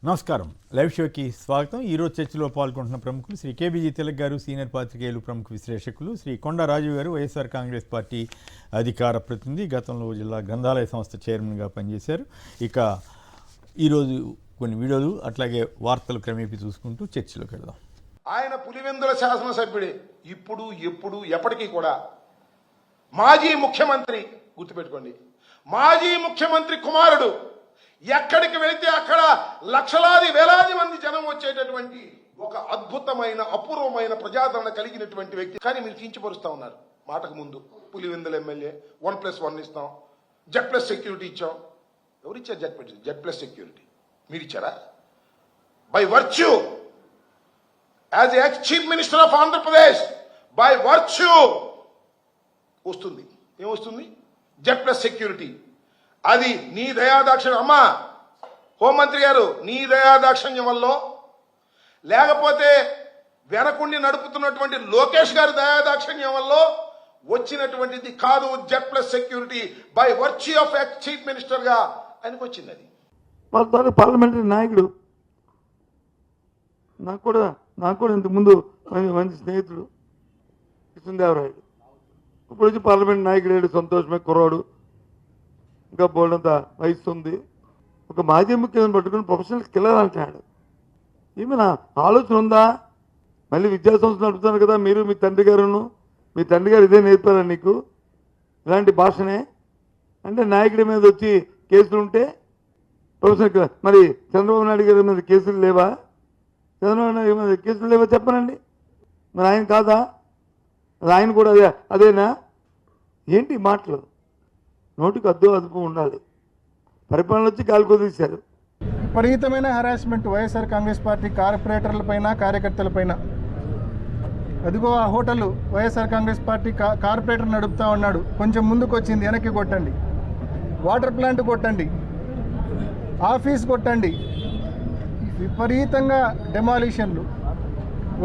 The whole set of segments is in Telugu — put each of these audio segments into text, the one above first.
నమస్కారం. లైవ్ షోకి స్వాగతం. ఈరోజు చర్చలో పాల్గొంటున్న ప్రముఖులు శ్రీ కేబీజీ తిలక్ గారు, సీనియర్ పాత్రికేయులు, ప్రముఖ విశ్లేషకులు, శ్రీ కొండా రాజు గారు, వైఎస్ఆర్ కాంగ్రెస్ పార్టీ అధికార ప్రతినిధి, గతంలో జిల్లా గ్రంథాలయ సంస్థ చైర్మన్గా పనిచేశారు. ఇక ఈరోజు కొన్ని వీడియోలు అట్లాగే వార్తలు క్రమేపీ చూసుకుంటూ చర్చలోకి వెళ్దాం. ఆయన పులివెందుల శాసనసభ్యుడే. ఇప్పుడు ఎప్పుడు ఎప్పటికీ కూడా మాజీ ముఖ్యమంత్రి, గుర్తుపెట్టుకోండి, మాజీ ముఖ్యమంత్రి కుమారుడు. ఎక్కడికి వెళితే అక్కడ లక్షలాది వేలాది మంది జనం వచ్చేటటువంటి ఒక అద్భుతమైన అపూర్వమైన ప్రజాదరణ కలిగినటువంటి వ్యక్తి. కానీ మీరు కించపరుస్తా ఉన్నారు. మాటకు ముందు పులివెందుల ఎమ్మెల్యే 1+1 ఇస్తాం, Z+ సెక్యూరిటీ ఇచ్చాం. ఎవరిచ్చారు Z+ సెక్యూరిటీ? మీరు ఇచ్చారా? By virtue as ex chief minister of Andhra Pradesh, by virtue వస్తుంది. ఏమొస్తుంది? Z+ security. అది నీ దయాదాక్షిణ్యం. అమ్మా హోంమంత్రి గారు, నీ దయాదాక్షిణ్యం వల్ల, లేకపోతే వెనకుండి నడుపుతున్నటువంటి లోకేష్ గారి దయాదాక్షిణ్యం వల్ల వచ్చినటువంటిది కాదు. Z+ security by virtue of ex chief minister గా ఆయనకు వచ్చింది. అది వాళ్ళ పార్లమెంటరీ నాయకుడు. నాకు కూడా ఇంతకుముందు మంచి స్నేహితుడు కృష్ణదేవరాయుడు. ఇప్పుడు వచ్చి పార్లమెంట్ నాయకుడు, సంతోషమే, కుర్రాడు, ఇంకా బోల్డంత వయసు ఉంది. ఒక మాజీ ముఖ్యమంత్రి పట్టుకుని ప్రొఫెషనల్ కిల్లర్ అంటున్నాడు. ఏమైనా ఆలోచన ఉందా? మళ్ళీ విద్యాసంస్థ నడుపుతున్నారు కదా మీరు, మీ తండ్రి గారును. మీ తండ్రి గారు ఇదే నేర్పారా నీకు? ఇలాంటి భాషనే అంటే నాయకుడి మీద వచ్చి కేసులు ఉంటే ప్రొఫెషనల్. మరి చంద్రబాబు నాయుడు గారి మీద కేసులు లేవా? చంద్రబాబు నాయుడు మీద కేసులు లేవా చెప్పనండి. మరి ఆయన కాదా? ఆయన కూడా అదేనా? ఏంటి మాటలు? నోటికి అదుపు ఉండాలి. పరిపాలన వచ్చి గాలి కుదిశారు. విపరీతమైన హెరాస్మెంట్ వైఎస్ఆర్ కాంగ్రెస్ పార్టీ కార్పొరేటర్లపైన, కార్యకర్తలపైన. అదిగో ఆ hotel YSR Congress party corporator నడుపుతా ఉన్నాడు. కొంచెం ముందుకు వచ్చింది, వెనక్కి కొట్టండి. వాటర్ ప్లాంట్ కొట్టండి, ఆఫీస్ కొట్టండి. విపరీతంగా డెమాలిషన్లు.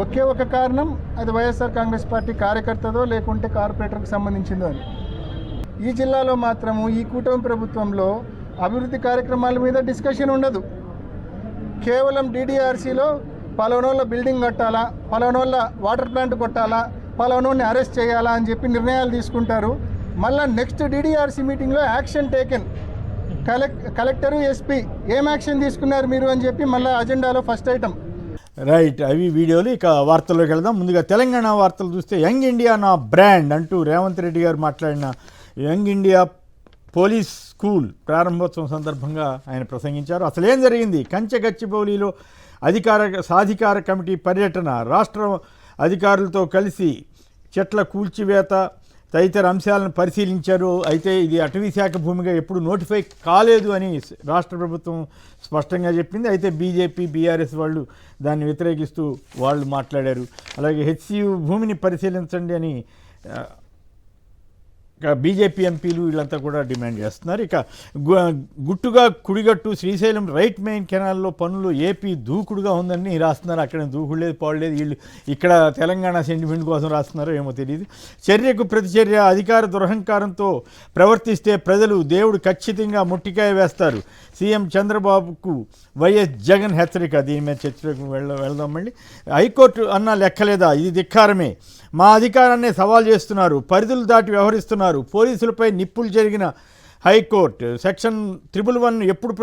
ఒకే ఒక కారణం, అది వైఎస్ఆర్ కాంగ్రెస్ పార్టీ కార్యకర్తదో లేకుంటే కార్పొరేటర్కి సంబంధించిందో అని. ఈ జిల్లాలో మాత్రము ఈ కూటమి ప్రభుత్వంలో అభివృద్ధి కార్యక్రమాల మీద డిస్కషన్ ఉండదు. కేవలం DDRCలో పలానోళ్ళ బిల్డింగ్ కట్టాలా, పలానోళ్ళ వాటర్ ప్లాంట్ కొట్టాలా, పలానోని అరెస్ట్ చేయాలా అని చెప్పి నిర్ణయాలు తీసుకుంటారు. మళ్ళీ నెక్స్ట్ DDRC మీటింగ్లో యాక్షన్ టేకెన్. కలెక్టరు, SP ఏం యాక్షన్ తీసుకున్నారు మీరు అని చెప్పి మళ్ళీ అజెండాలో ఫస్ట్ ఐటమ్. రైట్, అవి వీడియోలు. ఇక వార్తల్లోకి వెళ్దాం. ముందుగా తెలంగాణ వార్తలు చూస్తే, యంగ్ ఇండియా నా బ్రాండ్ అంటూ రేవంత్ రెడ్డి గారు మాట్లాడిన యంగ్ ఇండియా పోలీస్ స్కూల్ ప్రారంభోత్సవం సందర్భంగా ఆయన ప్రసంగించారు. అసలు ఏం జరిగింది? కంచెగచ్చిబౌలిలో సాధికార కమిటీ పర్యటన, రాష్ట్ర అధికారులతో కలిసి చెట్ల కూల్చివేత తదితర అంశాలను పరిశీలించారు. అయితే ఇది అటవీ శాఖ భూమిగా ఎప్పుడు నోటిఫై కాలేదు అని రాష్ట్ర ప్రభుత్వం స్పష్టంగా చెప్పింది. అయితే బీజేపీ, బీఆర్ఎస్ వాళ్ళు దాన్ని వ్యతిరేకిస్తూ వాళ్ళు మాట్లాడారు. అలాగే HCU భూమిని పరిశీలించండి అని బీజేపీ ఎంపీలు వీళ్ళంతా కూడా డిమాండ్ చేస్తున్నారు. ఇక గుట్టుగా కుడిగట్టు శ్రీశైలం రైట్ మెయిన్ కెనాల్లో పనులు ఏపీ దూకుడుగా ఉందని రాస్తున్నారు. అక్కడ దూకుడులేదు, పాడలేదు. వీళ్ళు ఇక్కడ తెలంగాణ సెంటిమెంట్ కోసం రాస్తున్నారో ఏమో తెలియదు. చర్యకు ప్రతిచర్య, అధికార దురహంకారంతో ప్రవర్తిస్తే ప్రజలు దేవుడు ఖచ్చితంగా ముట్టికాయ వేస్తారు. సీఎం చంద్రబాబుకు వైఎస్ జగన్ హెచ్చరిక. దీని మీద చర్చలకు వెళ్దాం. మళ్ళీ హైకోర్టు అన్న లెక్కలేదా? ఇది ధిక్కారమే. మా అధికారాన్ని సవాల్ చేస్తున్నారు, పరిధులు దాటి వ్యవహరిస్తున్నారు. పోలీసులపై నిప్పులు జరిగిన హైకోర్టు సెక్షన్ 111 ఎప్పుడు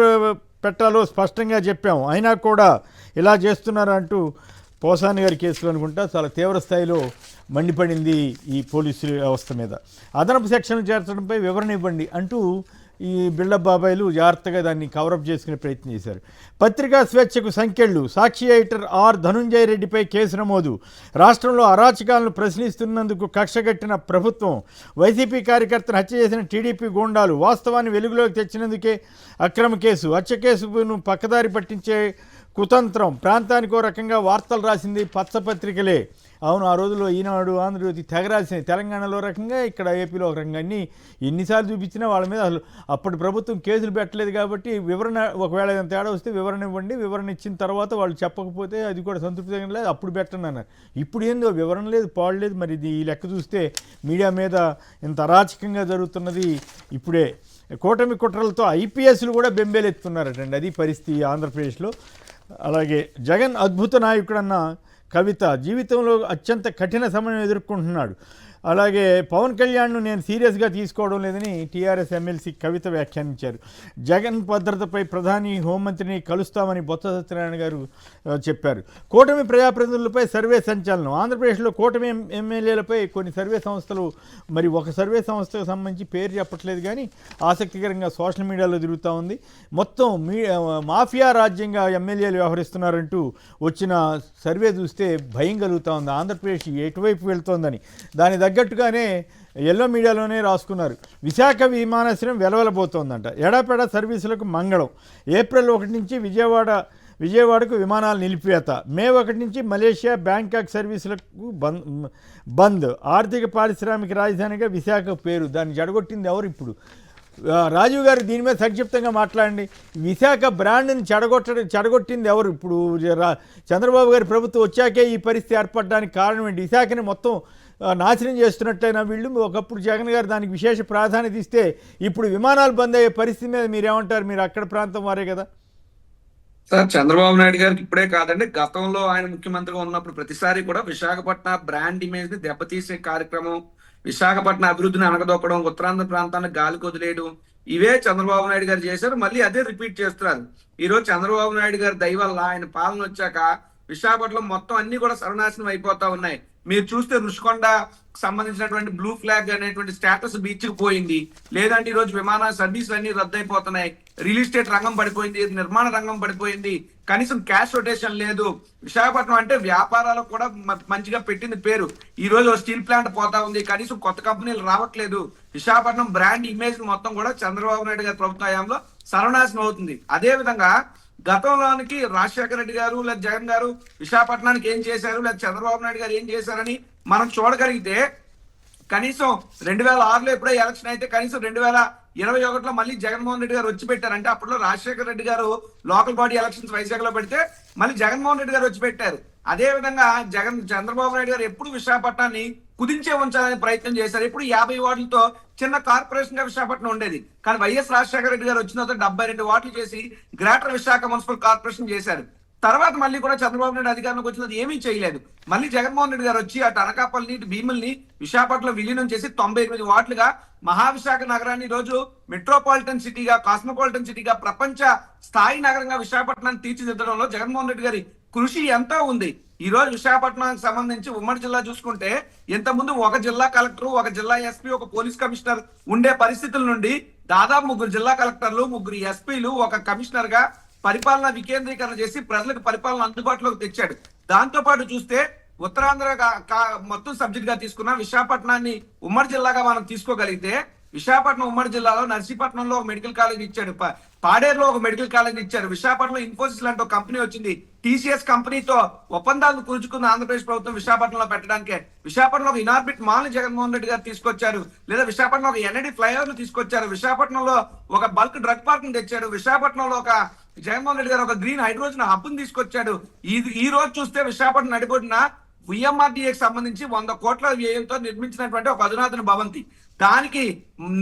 పెట్టాలో స్పష్టంగా చెప్పాము, అయినా కూడా ఇలా చేస్తున్నారు అంటూ పోసాని గారి కేసులు అనుకుంటా చాలా తీవ్ర స్థాయిలో మండిపడింది ఈ పోలీసు వ్యవస్థ మీద. అదనపు సెక్షన్లు చేర్చడంపై వివరణ ఇవ్వండి అంటూ ఈ బిల్డప్ బాబాయిలు జాగ్రత్తగా దాన్ని కవరప్ చేసుకునే ప్రయత్నం చేశారు. పత్రికా స్వేచ్ఛకు సంకెళ్ళు, సాక్షి ఎడిటర్ ధనుంజయ రెడ్డిపై కేసు నమోదు. రాష్ట్రంలో అరాచకాలను ప్రశ్నిస్తున్నందుకు కక్షగట్టిన ప్రభుత్వం, వైసీపీ కార్యకర్తను హత్య చేసిన టీడీపీ గూండాలు, వాస్తవాన్ని వెలుగులోకి తెచ్చినందుకే అక్రమ కేసు, హత్య కేసును పక్కదారి పట్టించే కుతంత్రం. ప్రాంతానికో రకంగా వార్తలు రాసింది పచ్చపత్రికలే. అవును, ఆ రోజుల్లో ఈనాడు, ఆంధ్రజ్యోతి తెగ రాసినాయి. తెలంగాణలో రకంగా, ఇక్కడ ఏపీలో ఒక రకంగా. ఎన్నిసార్లు చూపించినా వాళ్ళ మీద అసలు అప్పటి ప్రభుత్వం కేసులు పెట్టలేదు కాబట్టి వివరణ, ఒకవేళ ఏదైనా తేడా వస్తే వివరణ ఇవ్వండి, వివరణ ఇచ్చిన తర్వాత వాళ్ళు చెప్పకపోతే అది కూడా సంతృప్తి లేదు, అప్పుడు పెట్టండి అన్నారు. ఇప్పుడు ఏందో వివరణ లేదు, పాడలేదు. మరి ఇది ఈ లెక్క చూస్తే మీడియా మీద ఇంత అరాచకంగా జరుగుతున్నది ఇప్పుడే. కూటమి కుట్రలతో ఐపీఎస్లు కూడా బెంబేలెత్తున్నారటండి. అది పరిస్థితి ఆంధ్రప్రదేశ్లో. అలాగే జగన్ అద్భుత నాయకుడన్న కవిత జీవితంలో అత్యంత కఠిన సమయం ఎదుర్కొంటున్నాడు. అలాగే పవన్ కళ్యాణ్ను నేను సీరియస్గా తీసుకోవడం లేదని టీఆర్ఎస్ ఎమ్మెల్సీ కవిత వ్యాఖ్యానించారు. జగన్ భద్రతపై ప్రధాని హోంమంత్రిని కలుస్తామని బొత్స సత్యనారాయణ గారు చెప్పారు. కూటమి ప్రజాప్రతినిధులపై సర్వే సంచలనం. ఆంధ్రప్రదేశ్లో కూటమి ఎమ్మెల్యేలపై కొన్ని సర్వే సంస్థలు, మరి ఒక సర్వే సంస్థకు సంబంధించి పేరు చెప్పట్లేదు కానీ ఆసక్తికరంగా సోషల్ మీడియాలో తిరుగుతూ ఉంది. మొత్తం మాఫియా రాజ్యంగా ఎమ్మెల్యేలు వ్యవహరిస్తున్నారంటూ వచ్చిన సర్వే చూస్తే భయం కలుగుతూ ఉంది. ఆంధ్రప్రదేశ్ ఎటువైపు వెళ్తోందని దాని తగ్గట్టుగానే ఎల్లో మీడియాలోనే రాసుకున్నారు. విశాఖ విమానాశ్రయం వెలవెలబోతోందంట. ఎడాపెడా సర్వీసులకు మంగళం. ఏప్రిల్ 1 నుంచి విజయవాడకు విమానాలు నిలిపివేత. మే 1 నుంచి మలేషియా బ్యాంకాక్ సర్వీసులకు బంద్. ఆర్థిక పారిశ్రామిక రాజధానిగా విశాఖ పేరు. దాన్ని చెడగొట్టింది ఎవరు? ఇప్పుడు రాజీవ్ గారు దీని మీద సంక్షిప్తంగా మాట్లాడండి. విశాఖ బ్రాండ్ని చెడగొట్టింది ఎవరు? ఇప్పుడు చంద్రబాబు గారి ప్రభుత్వం వచ్చాకే ఈ పరిస్థితి ఏర్పడడానికి కారణం ఏంటి? విశాఖని మొత్తం నాశనం చేస్తున్నట్లయినా వీళ్ళు. ఒకప్పుడు జగన్ గారు దానికి విశేష ప్రాధాన్యత ఇస్తే ఇప్పుడు విమానాలు బంద్ అయ్యే పరిస్థితి మీద మీరేమంటారు? మీరు అక్కడ ప్రాంతం వారే కదా సార్. చంద్రబాబు నాయుడు గారికి ఇప్పుడే కాదండి, గతంలో ఆయన ముఖ్యమంత్రిగా ఉన్నప్పుడు ప్రతిసారి కూడా విశాఖపట్నం బ్రాండ్ ఇమేజ్ ని దెబ్బతీసే కార్యక్రమం, విశాఖపట్నం అభివృద్ధిని అనగదొక్కడం, ఉత్తరాంధ్ర ప్రాంతాన్ని గాలికి వదిలేయడం, ఇవే చంద్రబాబు నాయుడు గారు చేశారు. మళ్ళీ అదే రిపీట్ చేస్తున్నారు. ఈ రోజు చంద్రబాబు నాయుడు గారి దయ వల్ల ఆయన పాలన వచ్చాక విశాఖపట్నం మొత్తం అన్ని కూడా సర్వనాశనం అయిపోతా ఉన్నాయి. మీరు చూస్తే రుషికొండ సంబంధించినటువంటి బ్లూ ఫ్లాగ్ అనేటువంటి స్టేటస్ బీచ్ కు పోయింది. లేదంటే ఈ రోజు విమాన సర్వీసులు అన్ని రద్దయిపోతున్నాయి. రియల్ ఎస్టేట్ రంగం పడిపోయింది, నిర్మాణ రంగం పడిపోయింది. కనీసం క్యాష్ రొటేషన్ లేదు. విశాఖపట్నం అంటే వ్యాపారాలకు కూడా మంచిగా పెట్టింది పేరు. ఈ రోజు స్టీల్ ప్లాంట్ పోతా ఉంది, కనీసం కొత్త కంపెనీలు రావట్లేదు. విశాఖపట్నం బ్రాండ్ ఇమేజ్ మొత్తం కూడా చంద్రబాబు నాయుడు గారి ప్రభుత్వ హయాంలో సర్వనాశనం అవుతుంది. అదే విధంగా గతంలోనికి రాజశేఖర రెడ్డి గారు లేదా జగన్ గారు విశాఖపట్నానికి ఏం చేశారు, లేదా చంద్రబాబు నాయుడు గారు ఏం చేశారని మనం చూడగలిగితే కనీసం 2006లో ఎప్పుడో ఎలక్షన్ అయితే కనీసం 2021లో మళ్ళీ జగన్మోహన్ రెడ్డి గారు వచ్చి పెట్టారంటే అప్పట్లో రాజశేఖర రెడ్డి గారు లోకల్ బాడీ ఎలక్షన్స్ వైజాగ్ లో పెడితే మళ్ళీ జగన్మోహన్ రెడ్డి గారు వచ్చి పెట్టారు. అదే విధంగా చంద్రబాబు నాయుడు గారు ఎప్పుడు విశాఖపట్నాన్ని కుదించే ఉంచాలని ప్రయత్నం చేశారు. ఇప్పుడు 50 వార్డులతో చిన్న కార్పొరేషన్ గా విశాఖపట్నం ఉండేది. కానీ వైఎస్ రాజశేఖర రెడ్డి గారు వచ్చిన తర్వాత 72 వార్డులు చేసి గ్రేటర్ విశాఖ మున్సిపల్ కార్పొరేషన్ చేశారు. తర్వాత మళ్ళీ కూడా చంద్రబాబు నాయుడు అధికారంలోకి వచ్చినది ఏమీ చేయలేదు. మళ్ళీ జగన్మోహన్ రెడ్డి గారు వచ్చి అటు అనకాపల్లి భీముల్ని విశాఖపట్నం విలీనం చేసి 98 వార్డులుగా మహావిశాఖ నగరాన్ని ఈ రోజు మెట్రోపాలిటన్ సిటీగా, కాస్మోపాలిటన్ సిటీగా, ప్రపంచ స్థాయి నగరంగా విశాఖపట్నాన్ని తీర్చిదిద్దడంలో జగన్మోహన్ రెడ్డి గారి కృషి ఎంతో ఉంది. ఈ రోజు విశాఖపట్నానికి సంబంధించి ఉమ్మడి జిల్లా చూసుకుంటే ఇంతకుముందు ఒక జిల్లా కలెక్టర్, ఒక జిల్లా ఎస్పీ, ఒక పోలీస్ కమిషనర్ ఉండే పరిస్థితుల నుండి దాదాపు 3 జిల్లా కలెక్టర్లు, 3 ఎస్పీలు, ఒక కమిషనర్ గా పరిపాలన వికేంద్రీకరణ చేసి ప్రజలకు పరిపాలన అందుబాటులోకి తెచ్చాడు. దాంతో పాటు చూస్తే ఉత్తరాంధ్ర మొత్తం సబ్జెక్ట్ గా తీసుకున్న విశాఖపట్నాన్ని ఉమ్మడి జిల్లాగా మనం తీసుకోగలిగితే విశాఖపట్నం ఉమ్మడి జిల్లాలో నర్సీపట్నంలో ఒక మెడికల్ కాలేజ్ ఇచ్చాడు, పాడేరులో ఒక మెడికల్ కాలేజ్ ఇచ్చారు. విశాఖపట్నంలో ఇన్ఫోసిస్ లాంటి ఒక కంపెనీ వచ్చింది. టీసీఎస్ కంపెనీతో ఒప్పందాలను కుదుర్చుకున్న ఆంధ్రప్రదేశ్ ప్రభుత్వం విశాఖపట్నంలో పెట్టడానికే. విశాఖపట్నంలో ఒక ఇనార్బిట్ మాల్ ని జగన్మోహన్ రెడ్డి గారు తీసుకొచ్చారు. లేదా విశాఖపట్నంలో ఒక ఎన్ఐడి ఫ్లైఓవర్ ను తీసుకొచ్చారు. విశాఖపట్నంలో ఒక బల్క్ డ్రగ్ పార్క్ ను తెచ్చాడు. విశాఖపట్నంలో ఒక జగన్మోహన్ రెడ్డి గారు ఒక గ్రీన్ హైడ్రోజన్ హబ్ ని తీసుకొచ్చాడు. ఈ రోజు చూస్తే విశాఖపట్నం నడిబొడిన విఎంఆర్డీఏకి సంబంధించి 100 కోట్ల వ్యయంతో నిర్మించినటువంటి ఒక అధునాతన భవంతి, దానికి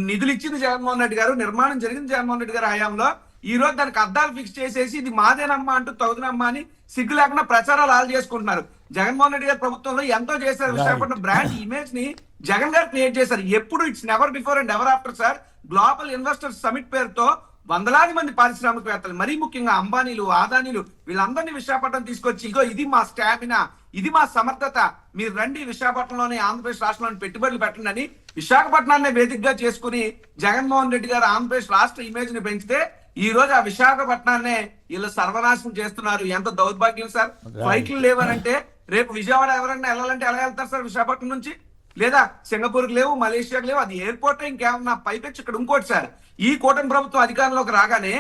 నిధులు ఇచ్చింది జగన్మోహన్ రెడ్డి గారు, నిర్మాణం జరిగింది జగన్మోహన్ రెడ్డి గారి హయాంలో. ఈ రోజు దానికి అద్దాలు ఫిక్స్ చేసేసి ఇది మాదేనమ్మా అంటూ తగుదనమ్మా అని సిగ్గు లేకుండా ప్రచారాలు ఆలు చేసుకుంటున్నారు. జగన్మోహన్ రెడ్డి గారి ప్రభుత్వంలో ఎంతో చేశారు. విశాఖపట్నం బ్రాండ్ ఇమేజ్ ని జగన్ గారు క్రియేట్ చేశారు. ఎప్పుడు it's never before and ever after sir. Global investors summit పేరుతో వందలాది మంది పారిశ్రామికవేత్తలు, మరీ ముఖ్యంగా అంబానీలు, ఆదానీలు, వీళ్ళందరినీ విశాఖపట్నం తీసుకొచ్చి ఇగో ఇది మా స్టామినా, ఇది మా సమర్థత, మీరు రండి విశాఖపట్నంలోనే ఆంధ్రప్రదేశ్ రాష్ట్రంలోని పెట్టుబడులు పెట్టండి అని విశాఖపట్నాన్ని వేదికగా చేసుకుని జగన్మోహన్ రెడ్డి గారు ఆంధ్రప్రదేశ్ రాష్ట్ర ఇమేజ్ ని పెంచితే ఈ రోజు ఆ విశాఖపట్నాన్నే వీళ్ళు సర్వనాశనం చేస్తున్నారు. ఎంత దౌర్భాగ్యం సార్. ఫ్లైట్లు లేవనంటే రేపు విజయవాడ ఎవరైనా వెళ్ళాలంటే ఎలా వెళ్తారు సార్ విశాఖపట్నం నుంచి? లేదా సింగపూర్కి లేవు, మలేషియాకి లేవు. అది ఎయిర్పోర్ట్ ఇంకేమన్నా పైపెచ్చి ఇక్కడ ఇంకోటి సార్, ఈ కూటమి ప్రభుత్వం అధికారంలోకి రాగానే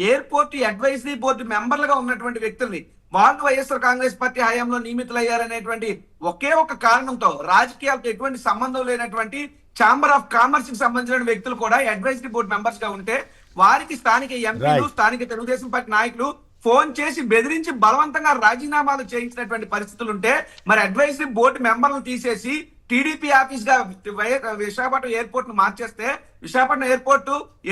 ఎయిర్పోర్ట్ అడ్వైజరీ బోర్డు మెంబర్లుగా ఉన్నటువంటి వ్యక్తుల్ని వాళ్ళు వైఎస్ఆర్ కాంగ్రెస్ పార్టీ హయాంలో నియమితులయ్యారనేటువంటి ఒకే ఒక కారణంతో రాజకీయాలతో ఎటువంటి సంబంధం లేనటువంటి ఛాంబర్ ఆఫ్ కామర్స్ కి సంబంధించిన వ్యక్తులు కూడా అడ్వైజరీ బోర్డు మెంబర్స్ గా ఉంటే వారికి స్థానిక ఎంపీలు, స్థానిక తెలుగుదేశం పార్టీ నాయకులు ఫోన్ చేసి బెదిరించి బలవంతంగా రాజీనామాలు చేయించినటువంటి పరిస్థితులు ఉంటే మరి అడ్వైజరీ బోర్డు మెంబర్లను తీసేసి టీడీపీ ఆఫీస్ గా విశాఖపట్నం ఎయిర్పోర్ట్ ను మార్చేస్తే విశాఖపట్నం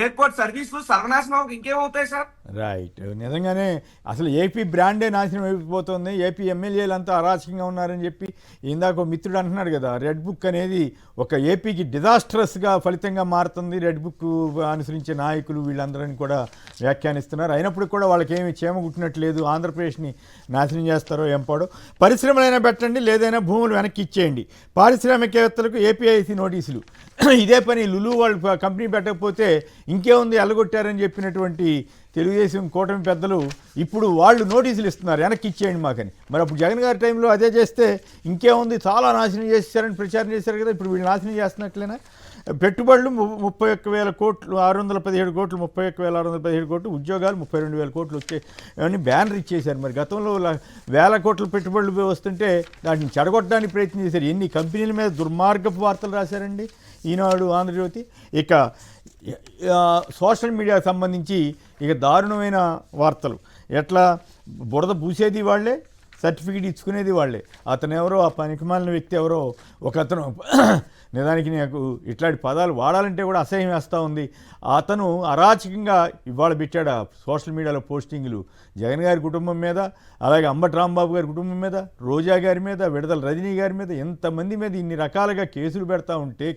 ఎయిర్పోర్ట్ సర్వీసులు సర్వనాశనం ఇంకేమవుతాయి సార్? రైట్, నిజంగానే అసలు ఏపీ బ్రాండే నాశనం అయిపోతుంది. ఏపీ ఎమ్మెల్యేలు అంతా అరాచకంగా ఉన్నారని చెప్పి ఇందాక ఒక మిత్రుడు అంటున్నాడు కదా, రెడ్ బుక్ అనేది ఒక ఏపీకి డిజాస్ట్రస్గా ఫలితంగా మారుతుంది. రెడ్ బుక్ అనుసరించే నాయకులు వీళ్ళందరినీ కూడా వ్యాఖ్యానిస్తున్నారు. అయినప్పుడు కూడా వాళ్ళకి ఏమి చేమగుట్టినట్లేదు. ఆంధ్రప్రదేశ్ని నాశనం చేస్తారో ఎంపాడో. పరిశ్రమలైనా పెట్టండి, లేదైనా భూములు వెనక్కి ఇచ్చేయండి. పారిశ్రామికవేత్తలకు ఏపీఐసి నోటీసులు. ఇదే పని లులు వాళ్ళు కంపెనీ పెట్టకపోతే ఇంకేముంది ఎల్లగొట్టారని చెప్పినటువంటి తెలుగుదేశం కూటమి పెద్దలు ఇప్పుడు వాళ్ళు నోటీసులు ఇస్తున్నారు, వెనక్కి ఇచ్చేయండి మాకని. మరి అప్పుడు జగన్ గారి టైంలో అదే చేస్తే ఇంకేముంది, చాలా నాశనం చేశారని ప్రచారం చేశారు కదా, ఇప్పుడు వీళ్ళు నాశనం చేస్తున్నట్లేనా? పెట్టుబడులు 31,000 కోట్లు, 617 కోట్లు, 31,617 కోట్లు, ఉద్యోగాలు 32,000 కోట్లు వచ్చాయి అని బ్యానర్ ఇచ్చేశారు. మరి గతంలో వేల కోట్ల పెట్టుబడులు వస్తుంటే దాన్ని చెడగొట్టడానికి ప్రయత్నం చేశారు. ఎన్ని కంపెనీల మీద దుర్మార్గపు వార్తలు రాశారండి ఈనాడు, ఆంధ్రజ్యోతి. ఇక సోషల్ మీడియాకు సంబంధించి ఇక దారుణమైన వార్తలు. ఎట్లా బురద పూసేది వాళ్ళే, సర్టిఫికేట్ ఇచ్చుకునేది వాళ్ళే. అతను ఎవరో, ఆ పనికిమాలిన వ్యక్తి ఎవరో ఒక అతను, నిజానికి నాకు ఇట్లాంటి పదాలు వాడాలంటే కూడా అసహ్యం వేస్తూ ఉంది. అతను అరాచకంగా ఇవాళ పెట్టాడు సోషల్ మీడియాలో పోస్టింగ్లు జగన్ గారి కుటుంబం మీద, అలాగే అంబటి రాంబాబు గారి కుటుంబం మీద, రోజా గారి మీద, విడదల రజనీ గారి మీద, ఎంతమంది మీద ఇన్ని రకాలుగా కేసులు పెడతా ఉంటే,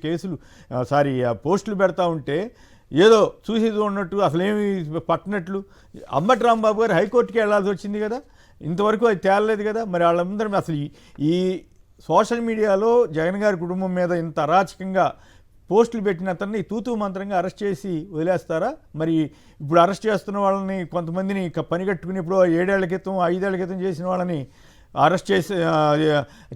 పోస్టులు పెడతా ఉంటే ఏదో చూసి ఉన్నట్టు, అసలేమి పట్టినట్లు. అంబటి రాంబాబు గారు హైకోర్టుకి వెళ్ళాల్సి వచ్చింది కదా, ఇంతవరకు అది తేలలేదు కదా. మరి వాళ్ళందరం అసలు ఈ సోషల్ మీడియాలో జగన్ గారి కుటుంబం మీద ఇంత అరాచకంగా పోస్టులు పెట్టిన అతన్ని తూతూ మంత్రంగా అరెస్ట్ చేసి వదిలేస్తారా? మరి ఇప్పుడు అరెస్ట్ చేస్తున్న వాళ్ళని, కొంతమందిని పని కట్టుకుని ఇప్పుడు 7 ఏళ్ల క్రితం 5 ఏళ్ల క్రితం చేసిన వాళ్ళని అరెస్ట్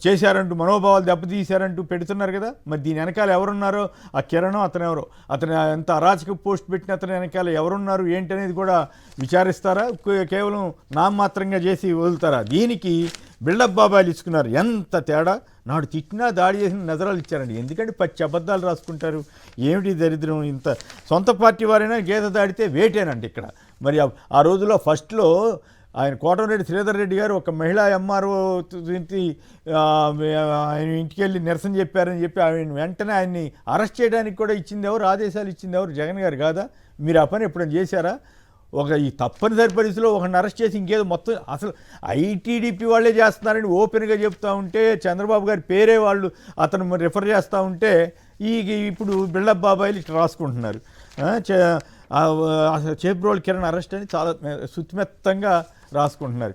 చేశారంటూ, మనోభావాలు దెబ్బతీశారంటూ పెడుతున్నారు కదా. మరి దీని వెనకాల ఎవరున్నారో, ఆ కిరణ్ అతను ఎవరో, అతను ఎంత అరాచక పోస్ట్ పెట్టిన అతని వెనకాల ఎవరున్నారు ఏంటనేది కూడా విచారిస్తారా? కేవలం నామమాత్రంగా చేసి వదులుతారా? దీనికి బిల్డప్ బాబాయిలు ఇచ్చుకున్నారు. ఎంత తేడా! నాడు తిట్టినా దాడి చేసిన నజరాలు ఇచ్చారండి. ఎందుకంటే పచ్చి అబద్ధాలు రాసుకుంటారు. ఏమిటి దరిద్రం! ఇంత సొంత పార్టీ వారైనా గీత దాడితే వేటేనండి ఇక్కడ. మరి ఆ రోజుల్లో ఫస్ట్లో ఆయన కోటమిరెడ్డి శ్రీధర్ రెడ్డి గారు ఒక మహిళా ఎంఆర్ఓ ఆయన ఇంటికి వెళ్ళి నిరసన చెప్పారని చెప్పి ఆయన వెంటనే ఆయన్ని అరెస్ట్ చేయడానికి కూడా ఇచ్చింది ఎవరు, ఆదేశాలు ఇచ్చింది ఎవరు? జగన్ గారు కాదా? మీరు ఆ పని ఎప్పుడైనా చేశారా? ఈ తప్పనిసరి పరిస్థితిలో ఒకరిని అరెస్ట్ చేసి ఇంకేదో మొత్తం అసలు ఐటీడీపీ వాళ్ళే చేస్తున్నారని ఓపెన్గా చెప్తూ ఉంటే, చంద్రబాబు గారి పేరే వాళ్ళు అతను రిఫర్ చేస్తూ ఉంటే, ఇప్పుడు బిల్డప్ బాబాయిలు ఇట్లా రాసుకుంటున్నారు. చేబ్రోల్ కిరణ్ అరెస్ట్ అని చాలా సుతిమెత్తంగా రాసుకుంటున్నారు.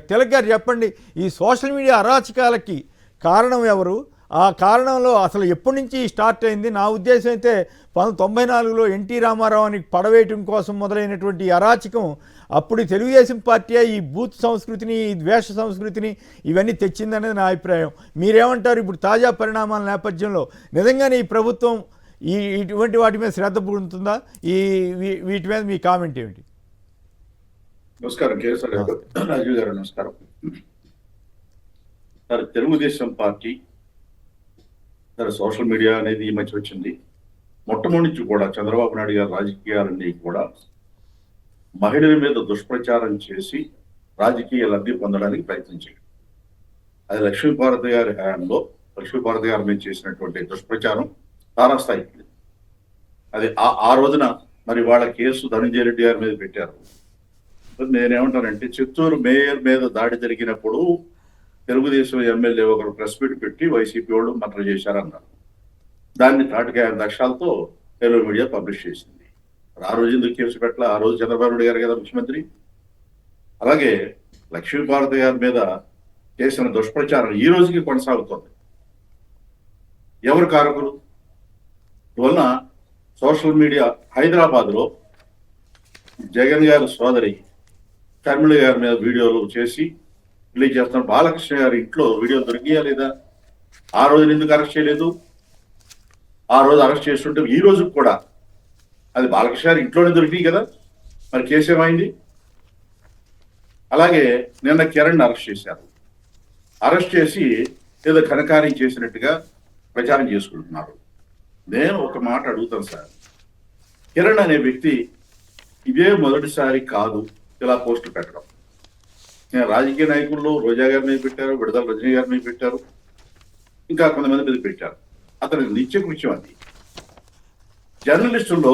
తిలక్ గారు చెప్పండి, ఈ సోషల్ మీడియా అరాచకాలకి కారణం ఎవరు? ఆ కారణంలో అసలు ఎప్పటి నుంచి స్టార్ట్ అయింది? నా ఉద్దేశం అయితే 1994లో ఎన్టీ రామారావుని పడవేయటం కోసం మొదలైనటువంటి అరాచకం అప్పుడు తెలుగుదేశం పార్టీ ఈ బూత్ సంస్కృతిని, ఈ ద్వేష సంస్కృతిని ఇవన్నీ తెచ్చిందనేది నా అభిప్రాయం. మీరేమంటారు? ఇప్పుడు తాజా పరిణామాల నేపథ్యంలో నిజంగానే ఈ ప్రభుత్వం ఇటువంటి వాటి మీద శ్రద్ధ పుడుతుందా? వీటి మీద మీ కామెంట్ ఏమిటి? నమస్కారం కేసీఆర్ గారు, రాజీవ్ గారు నమస్కారం. Sir, Telugu Desam party sir social media అనేది ఈ మధ్య వచ్చింది. మొట్టమొదటి నుంచి కూడా చంద్రబాబు నాయుడు గారు రాజకీయాలన్నీ కూడా మహిళల మీద దుష్ప్రచారం చేసి రాజకీయ లబ్ధి పొందడానికి ప్రయత్నించారు. అది లక్ష్మీభారతి గారి హయాంలో లక్ష్మీభారతి గారి మీద చేసినటువంటి దుష్ప్రచారం తారాస్థాయికి. అది ఆ రోజున మరి వాళ్ళ కేసు ధనంజయ రెడ్డి గారి మీద పెట్టారు. నేనేమంటానంటే, చిత్తూరు మేయర్ మీద దాడి జరిగినప్పుడు తెలుగుదేశం ఎమ్మెల్యే ఒకరు ప్రెస్ మీట్ పెట్టి వైసీపీ వాళ్ళు మర్డర్ చేశారన్నారు. దాన్ని 5 లక్షలతో తెలుగు మీడియా పబ్లిష్ చేసింది. ఆ రోజు ఎందుకు కేసు పెట్టాల? ఆ రోజు చంద్రబాబు నాయుడు గారు కదా ముఖ్యమంత్రి. అలాగే లక్ష్మీభారతి గారి మీద చేసిన దుష్ప్రచారం ఈ రోజుకి కొనసాగుతుంది. ఎవరు కారకులు? వలన సోషల్ మీడియా హైదరాబాద్లో జగన్ గారి సోదరి షర్మిల గారి మీద వీడియోలు చేసి రిలీజ్ చేస్తున్నారు. బాలకృష్ణ గారి ఇంట్లో వీడియోలు దొరికియా లేదా? ఆ రోజు ఎందుకు అరెస్ట్ చేయలేదు? ఆ రోజు అరెస్ట్ చేస్తుంటే ఈ రోజు కూడా అది బాలకృష్ణ గారి ఇంట్లోనే దొరికినాయి కదా, మరి కేసు ఏమైంది? అలాగే నిన్న కిరణ్ అరెస్ట్ చేశారు. అరెస్ట్ చేసి ఏదో ఘనకార్యం చేసినట్టుగా ప్రచారం చేసుకుంటున్నారు. నేను ఒక మాట అడుగుతాను సార్, కిరణ్ అనే వ్యక్తి ఇదే మొదటిసారి కాదు ఇలా పోస్టులు పెట్టడం. నేను రాజకీయ నాయకుల్లో రోజా గారి మీద పెట్టారు, విడదల రజనీ గారి మీద పెట్టారు, ఇంకా కొంతమంది మీద పెట్టారు. అతని నిత్య కృత్యం అది. జర్నలిస్టుల్లో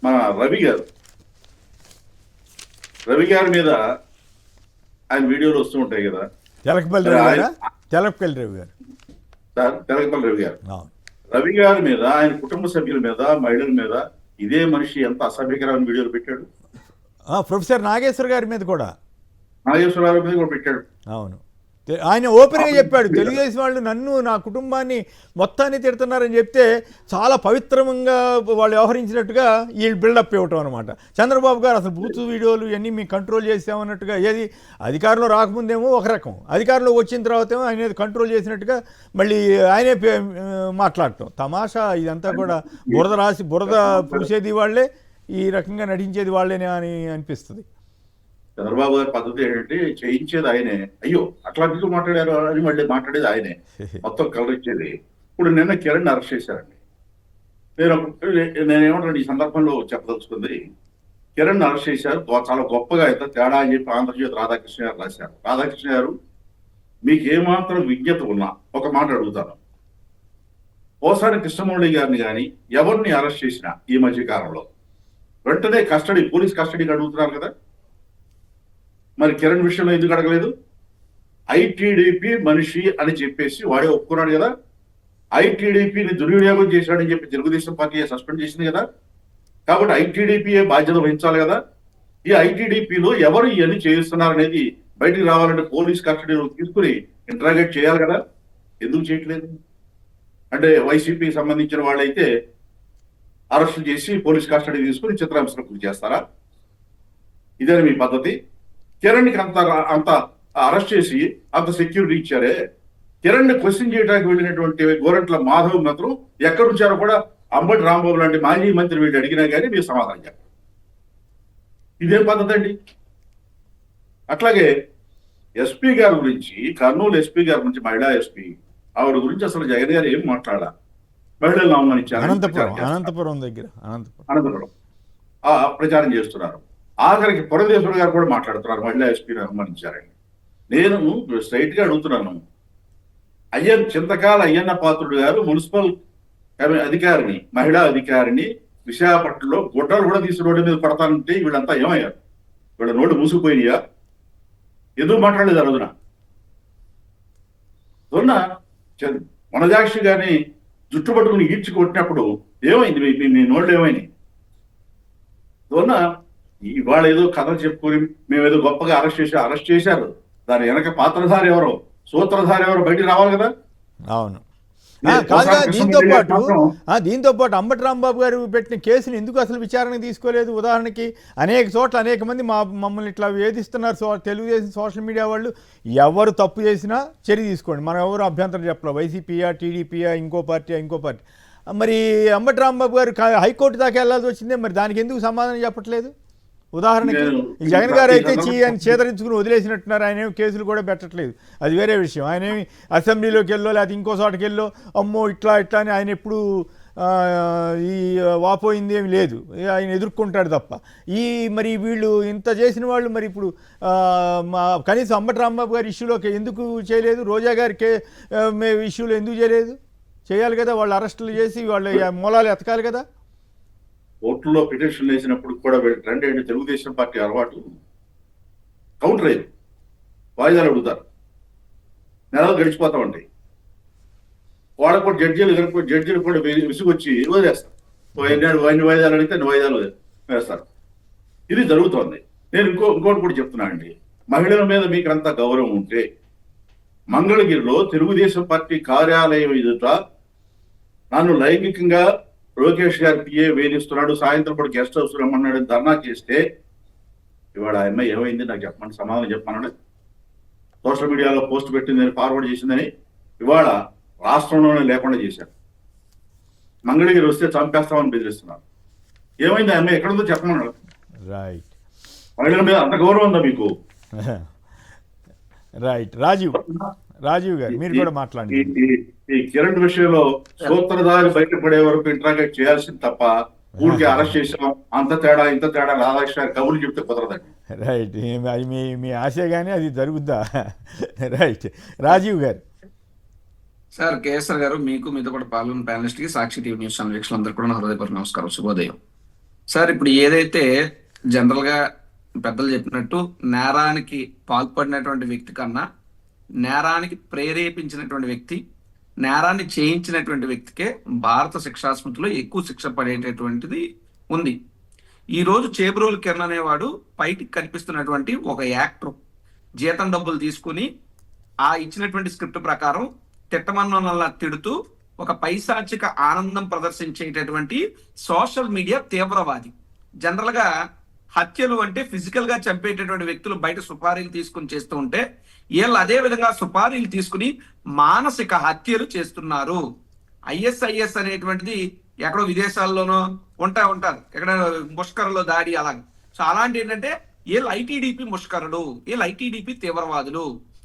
మన రవి గారి మీద ఆయన వీడియోలు వస్తూ ఉంటాయి కదా తెలకపల్లి రవి గారా? తెలకపల్లి రవి గారు. సార్, తెలకపల్లి రవి గారు. అవును. రవి గారి మీద, ఆయన కుటుంబ సభ్యుల మీద, మహిళల మీద ఇదే మనిషి ఎంత అసభ్యకరమైన వీడియోలు పెట్టాడు. ప్రొఫెసర్ నాగేశ్వర్ గారి మీద కూడా, నాగేశ్వరరావు మీద కూడా పెట్టాడు. అవును. ఆయన ఓపెన్గా చెప్పాడు, తెలుగుదేశం వాళ్ళు నన్ను, నా కుటుంబాన్ని మొత్తాన్ని తిడుతున్నారని చెప్తే చాలా పవిత్రంగా వాళ్ళు వ్యవహరించినట్టుగా వీళ్ళు బిల్డప్ ఇవ్వటం అనమాట. చంద్రబాబు గారు అసలు బూత్ వీడియోలు ఇవన్నీ మేము కంట్రోల్ చేసామన్నట్టుగా, ఏది అధికారంలో రాకముందేమో ఒక రకం, అధికారంలో వచ్చిన తర్వాత ఏమో ఆయన కంట్రోల్ చేసినట్టుగా మళ్ళీ ఆయనే మాట్లాడటం. తమాషా ఇదంతా కూడా. బురద పూసేది వాళ్ళే, ఈ రకంగా నటించేది వాళ్ళేనే అని అనిపిస్తుంది. చంద్రబాబు గారి పద్ధతి ఏంటంటే చేయించేది ఆయనే. అయ్యో అట్లా ఎందుకు మాట్లాడారు అని మళ్ళీ మాట్లాడేది ఆయనే, మొత్తం కలర్ ఇచ్చేది. ఇప్పుడు నిన్న కిరణ్ అరెస్ట్ చేశారండి. నేనేమంటాను ఈ సందర్భంలో చెప్పదలుచుకుంది, కిరణ్ అరెస్ట్ చేశారు, చాలా గొప్పగా అయితే తేడా అని చెప్పి ఆంధ్రజ్యోతి రాధాకృష్ణ గారు రాశారు. రాధాకృష్ణ గారు, మీకు ఏమాత్రం విజ్ఞత ఉన్నా ఒక మాట అడుగుతాను. పోసాని కృష్ణమౌళి గారిని కానీ ఎవరిని అరెస్ట్ చేసినా ఈ మధ్య కాలంలో వెంటనే పోలీస్ కస్టడీకి అడుగుతున్నారు కదా. మరి కిరణ్ విషయంలో ఎందుకు అడగలేదు? ఐటీడీపీ మనిషి అని చెప్పేసి వాడే ఒప్పుకున్నాడు కదా. ఐటీడీపీని దుర్వినియోగం చేశాడని చెప్పి తెలుగుదేశం పార్టీ సస్పెండ్ చేసింది కదా. కాబట్టి ఐటీడీపీయే బాధ్యత వహించాలి కదా. ఈ ఐటీడీపీలో ఎవరు ఇవన్నీ చేయిస్తున్నారు అనేది బయటికి రావాలంటే పోలీస్ కస్టడీలో తీసుకుని ఇంటరాగేట్ చేయాలి కదా. ఎందుకు చేయట్లేదు? అంటే వైసీపీకి సంబంధించిన వాళ్ళైతే అరెస్టు చేసి పోలీస్ కస్టడీ తీసుకుని చిత్రహింసలకు గురి చేస్తారా? ఇదే మీ పద్ధతి? కిరణ్కి అంత అరెస్ట్ చేసి అంత సెక్యూరిటీ ఇచ్చారే. కిరణ్ ని క్వశ్చన్ చేయడానికి వెళ్ళినటువంటి గోరంట్ల మాధవ్ మాత్రం ఎక్కడుంచారో కూడా అంబటి రాంబాబు లాంటి మాజీ మంత్రి వీళ్ళు అడిగినా కానీ మీరు సమాధానం చెప్పారు. ఇదేం పద్ధతి అండి? అట్లాగే ఎస్పీ గారి గురించి, కర్నూలు ఎస్పీ గారి గురించి, మహిళా ఎస్పీ, ఆవిడ గురించి అసలు జగన్ గారు ఏం మాట్లాడాల? మహిళలను అవమానించారు. అనంతపురం ప్రచారం చేస్తున్నారు. ఆఖరికి పురంధేశ్వరి గారు కూడా మాట్లాడుతున్నారు, మహిళా ఎస్పీని అవమానించారని. నేను స్ట్రైట్ గా అడుగుతున్నాను, చింతకాల అయ్యన్న పాత్రుడు గారు మున్సిపల్ అధికారిని, మహిళా అధికారిని విశాఖపట్నంలో గుడ్డలు కూడా తీసి రోడ్డు మీద పడతానంటే వీళ్ళంతా ఏమయ్యారు? వీళ్ళ నోటు మూసుకుపోయినాయా? ఎందుకు మాట్లాడలేదు ఆ రోజున? వనజాక్షి గారిని జుట్టు పట్టుకుని ఈడ్చి కొట్టినప్పుడు ఏమైంది? మీ నోళ్ళు ఏమైనాయి? ఇవాళ ఏదో కథలు చెప్పుకొని మేమేదో గొప్పగా అరెస్ట్ చేశారు. దాని వెనక పాత్రధారి ఎవరో, సూత్రధారి ఎవరో బయటికి రావాలి కదా. అవును. దీంతో పాటు అంబటి రాంబాబు గారు పెట్టిన కేసుని ఎందుకు అసలు విచారణకు తీసుకోలేదు? ఉదాహరణకి అనేక చోట్ల అనేక మంది మమ్మల్ని ఇట్లా వేధిస్తున్నారు, తెలుగుదేశం సోషల్ మీడియా వాళ్ళు. ఎవరు తప్పు చేసినా చర్య తీసుకోండి, మనం ఎవరు అభ్యంతరం చెప్పలేదు. వైసీపీయా, టీడీపీయా, ఇంకో పార్టీ. మరి అంబటి రాంబాబు గారు హైకోర్టు దాకా వెళ్ళాల్సి వచ్చిందే, మరి దానికి ఎందుకు సమాధానం చెప్పట్లేదు? ఉదాహరణకి జగన్ గారు అయితే అని చేదరించుకుని వదిలేసినట్టున్నారు. ఆయన ఏమి కేసులు కూడా పెట్టట్లేదు, అది వేరే విషయం. ఆయన ఏమి అసెంబ్లీలోకి వెళ్ళో లేకపోతే ఇంకో చోటకి వెళ్ళో అమ్మో ఇట్లా అని ఆయన ఎప్పుడు ఈ వాపోయింది ఏమి లేదు, ఆయన ఎదుర్కొంటాడు తప్ప. మరి వీళ్ళు ఇంత చేసిన వాళ్ళు మరి ఇప్పుడు కనీసం అంబటి రాంబాబు గారి ఇష్యూలోకి ఎందుకు చేయలేదు? రోజా గారి ఇష్యూలో ఎందుకు చేయలేదు? చేయాలి కదా, వాళ్ళు అరెస్టులు చేసి వాళ్ళ మూలాలు ఎతకాలి కదా. కోర్టులో పిటిషన్ వేసినప్పుడు కూడా రండి, తెలుగుదేశం పార్టీ అలవాటు కౌంటర్ అయ్యింది, వాయిదాలు అడుగుతారు, నెలలు గడిచిపోతా ఉంటాయి. వాళ్ళకు కూడా జడ్జీలు కూడా విసుగొచ్చి వదిలేస్తారు. ఎన్ని వాయిదాలు అడిగితే అన్ని వాయిదాలు వేస్తారు. ఇది జరుగుతోంది. నేను ఇంకోటి కూడా చెప్తున్నా అండి, మహిళల మీద మీకు అంత గౌరవం ఉంటే మంగళగిరిలో తెలుగుదేశం పార్టీ కార్యాలయం ఎదుట నన్ను లైంగికంగా లోకేష్ గారి పిఏ వేధిస్తున్నాడు, సాయంత్రం కూడా గెస్ట్ హౌస్ రమ్మన్నాడు, ధర్నా చేస్తే ఇవాళ ఆ అమ్మాయి ఏమైంది నాకు చెప్పండి, సమాధానం చెప్పమన్నాడు. సోషల్ మీడియాలో పోస్ట్ పెట్టిందని, ఫార్వర్డ్ చేసిందని ఇవాళ రాష్ట్రంలోనే లేకుండా చేశారు. మంగళగిరి వస్తే చంపేస్తామని బెదిరిస్తున్నారు. ఏమైంది ఆ అమ్మాయి ఎక్కడుందో చెప్పమన్నాడు. రైట్. మహిళల మీద అంత గౌరవం ఉందా మీకు? రైట్. రాజీవ్ గారు మీరు కూడా మాట్లాడండి. ఈ కిరణ్ విషయంలో సూత్రధారి బయటపడే వరకు ఇంట్రాగేట్ చేయాల్సింది తప్ప ఊరికి అరెస్ట్ చేసాం అంత తేడా ఇంత తేడా రాధాకృష్ణ కబుర్లు చెప్తే కుదరదండి. రైట్. మీ ఆశ కానీ అది జరుగుద్దా? రైట్. రాజీవ్ గారు. సార్ కేఎస్ఆర్ గారు, మీకు మీతో పాటు పాల్గొన్న ప్యానలిస్ట్ కి, సాక్షి టీవీ న్యూస్ ఛానల్ వీక్షకులందరూ కూడా నా హృదయపూర్వక నమస్కారం, శుభోదయం. సార్, ఇప్పుడు ఏదైతే జనరల్ గా పెద్దలు చెప్పినట్టు నేరానికి పాల్పడినటువంటి వ్యక్తి కన్నా నేరానికి ప్రేరేపించినటువంటి వ్యక్తి, నేరాన్ని చేయించినటువంటి వ్యక్తికే భారత శిక్షా స్మృతిలో ఎక్కువ శిక్ష పడేటటువంటిది ఉంది. ఈ రోజు చేబ్రోలు కిరణ్ అనేవాడు బయటికి కనిపిస్తున్నటువంటి ఒక యాక్టర్ జీతం డబ్బులు తీసుకుని ఆ ఇచ్చినటువంటి స్క్రిప్ట్ ప్రకారం తిట్టమన్నలా తిడుతూ ఒక పైశాచిక ఆనందం ప్రదర్శించేటటువంటి సోషల్ మీడియా తీవ్రవాది. జనరల్ గా హత్యలు అంటే ఫిజికల్ గా చంపేటటువంటి వ్యక్తులు బయట సుపారీలు తీసుకుని చేస్తూ ఉంటే, వీళ్ళు అదే విధంగా సుపారీలు తీసుకుని మానసిక హత్యలు చేస్తున్నారు. ISIS అనేటువంటిది ఎక్కడో విదేశాల్లోనో ఉంటారు, ఎక్కడ ముష్కరులో దాడి అలాగే. సో అలాంటి ఏంటంటే వీళ్ళు ITDP ముష్కరుడు, వీళ్ళు ITDP తీవ్రవాదులు.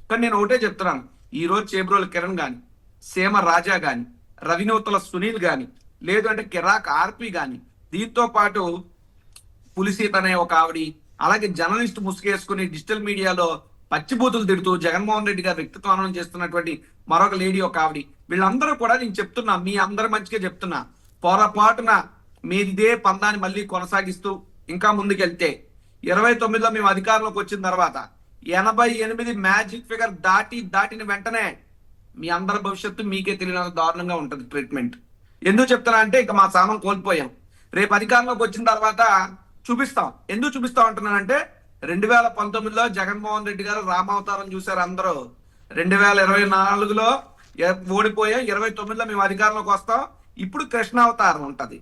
కానీ నేను ఒకటే చెప్తున్నాను, ఈ రోజు చేబ్రోలు కిరణ్ గాని, సీమ రాజా గాని, రవినూతల సునీల్ గాని, లేదు అంటే కిరాక్ ఆర్పి గాని, దీంతో పాటు పులిసీత అనే ఒక ఆవిడి, అలాగే జర్నలిస్ట్ ముసుగేసుకుని డిజిటల్ మీడియాలో పచ్చిబూతులు తిడుతూ జగన్మోహన్ రెడ్డి గారు వ్యక్తిత్వం చేస్తున్నటువంటి మరొక లేడీ ఒక ఆవిడ, వీళ్ళందరూ కూడా నేను చెప్తున్నా, మీ అందరి మంచిగా చెప్తున్నా, పొరపాటున మీదే పందాన్ని మళ్ళీ కొనసాగిస్తూ ఇంకా ముందుకెళ్తే 29లో మేము అధికారంలోకి వచ్చిన తర్వాత 88 మ్యాజిక్ ఫిగర్ దాటిన వెంటనే మీ అందరి భవిష్యత్తు మీకే తెలియనంత దారుణంగా ఉంటుంది ట్రీట్మెంట్. ఎందుకు చెప్తున్నా అంటే ఇంకా మా సామం కోల్పోయాం. రేపు అధికారంలోకి వచ్చిన తర్వాత చూపిస్తాం. ఎందుకు చూపిస్తాం అంటున్నానంటే 2019లో జగన్మోహన్ రెడ్డి గారు రామావతారం చూశారు అందరూ. 2024లో ఓడిపోయాం, 29లో మేము అధికారంలోకి వస్తాం. ఇప్పుడు కృష్ణావతారం ఉంటది.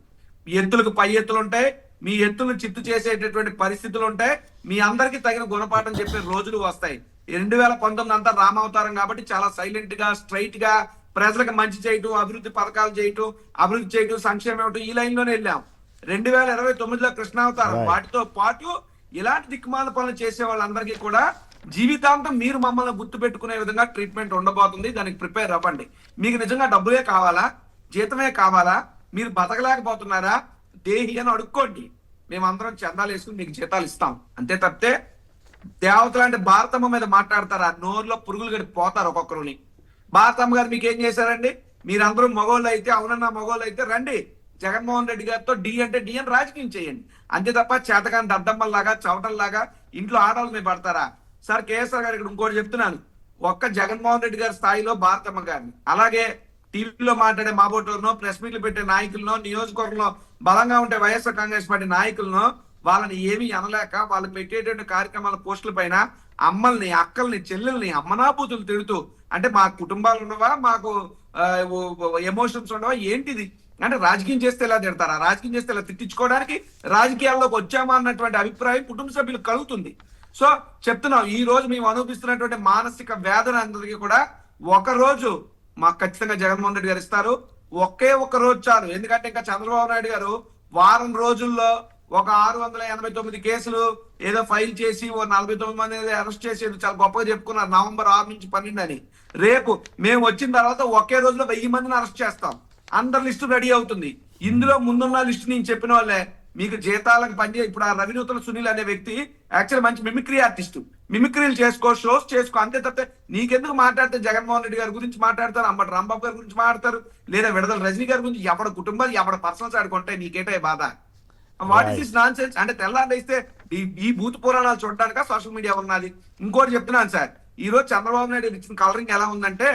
ఎత్తులకు పై ఎత్తులు ఉంటాయి, మీ ఎత్తులను చిత్తు చేసేటటువంటి పరిస్థితులు ఉంటాయి, మీ అందరికీ తగిన గుణపాఠం చెప్పే రోజులు వస్తాయి. 2019 అంతా రామావతారం కాబట్టి చాలా సైలెంట్ గా, స్ట్రైట్ గా ప్రజలకు మంచి చేయటం, అభివృద్ధి పథకాలు చేయటం, అభివృద్ధి చేయటం, సంక్షేమం ఇవ్వటం, ఈ లైన్ లోనే వెళ్ళాం. 2029లో కృష్ణావతారం. వాటితో పాటు ఇలాంటి దిక్కుమాల పనులు చేసే వాళ్ళందరికీ కూడా జీవితాంతం మీరు మమ్మల్ని గుర్తు పెట్టుకునే విధంగా ట్రీట్మెంట్ ఉండబోతుంది. దానికి ప్రిపేర్ అవ్వండి. మీకు నిజంగా డబ్బులే కావాలా, జీతమే కావాలా, మీరు బతకలేకపోతున్నారా, దేహి అని అడుక్కోండి. మేమందరం చందాలు వేసుకుని మీకు జీతాలు ఇస్తాం. అంతే తప్పితే దేవతలు అంటే భారతమ్మ మీద మాట్లాడతారు, ఆ నోరులో పురుగులు గడి పోతారు ఒక్కొక్కరుని. భారతమ్మ గారు మీకు ఏం చేశారండి? మీరందరూ మగోళ్ళు అయితే, అవునన్నా మగోళ్ళు అయితే రండి, జగన్మోహన్ రెడ్డి గారితో డి అంటే డి అని రాజకీయం చేయండి. అంతే తప్ప చేతకాని దద్దమ్మల్లాగా, చవటల్లాగా ఇంట్లో ఆడవాళ్ళు మీద పడతారా? సార్ కేఎస్ఆర్ గారు ఇక్కడ ఇంకోటి చెప్తున్నాను, ఒక్క జగన్మోహన్ రెడ్డి గారి స్థాయిలో భారతమ్మ గారిని, అలాగే టీవీలో మాట్లాడే మాబోటోర్నో, ప్రెస్ మీట్లు పెట్టే నాయకులను, నియోజకవర్గంలో బలంగా ఉంటే వైఎస్ఆర్ కాంగ్రెస్ పార్టీ నాయకులను వాళ్ళని ఏమీ అనలేక వాళ్ళు పెట్టేటువంటి కార్యక్రమాల పోస్టుల పైన అమ్మల్ని, అక్కల్ని, చెల్లెల్ని అమ్మనాబూతులు తిడుతూ, అంటే మా కుటుంబాలు ఉండవా, మాకు ఎమోషన్స్ ఉండవా, ఏంటిది అంటే రాజకీయం చేస్తే ఎలా తిడతారా? రాజకీయం చేస్తే ఇలా తిట్టించుకోవడానికి రాజకీయాల్లోకి వచ్చామా అన్నటువంటి అభిప్రాయం కుటుంబ సభ్యులకు కలుగుతుంది. సో చెప్తున్నాం, ఈ రోజు మేము అనుభవిస్తున్నటువంటి మానసిక వేదన అందరికీ కూడా ఒక రోజు మాకు ఖచ్చితంగా జగన్మోహన్ రెడ్డి గారు ఇస్తారు. ఒకే ఒక్క రోజు చాలు. ఎందుకంటే ఇంకా చంద్రబాబు నాయుడు గారు వారం రోజుల్లో ఒక 689 కేసులు ఏదో ఫైల్ చేసి ఓ 49 మంది అరెస్ట్ చేసి చాలా గొప్పగా చెప్పుకున్నారు నవంబర్ 6 నుంచి 12 అని. రేపు మేము వచ్చిన తర్వాత ఒకే రోజులో 1000 మందిని అరెస్ట్ చేస్తాం. అందరి లిస్టు రెడీ అవుతుంది. ఇందులో ముందున్న లిస్టు నేను చెప్పిన వాళ్ళే మీకు జీతాలకు పనిచేయ. ఇప్పుడు ఆ రవినూతల సునీల్ అనే వ్యక్తి యాక్చువల్ మంచి మిమిక్రీ ఆర్టిస్ట్, మిమిక్రీలు చేసుకో, షోస్ చేసుకో, అంతే తప్ప నీకెందుకు మాట్లాడితే జగన్మోహన్ రెడ్డి గారి గురించి మాట్లాడతారు, అంబటి రాంబాబు గారి గురించి మాట్లాడతారు, లేదా విడుదల రజనీ గారి గురించి, ఎవడ కుటుంబాలు ఎవడ పర్సనల్స్ ఆడుకుంటే నీకేటే బాధ? What is this non sense? అంటే తెల్లారి ఇస్తే ఈ భూత పురాణాలు చూడటానిక సోషల్ మీడియా ఉన్నది. ఇంకోటి చెప్తున్నాను సార్, ఈ రోజు చంద్రబాబు నాయుడు ఇచ్చిన కలరింగ్ ఎలా ఉందంటే,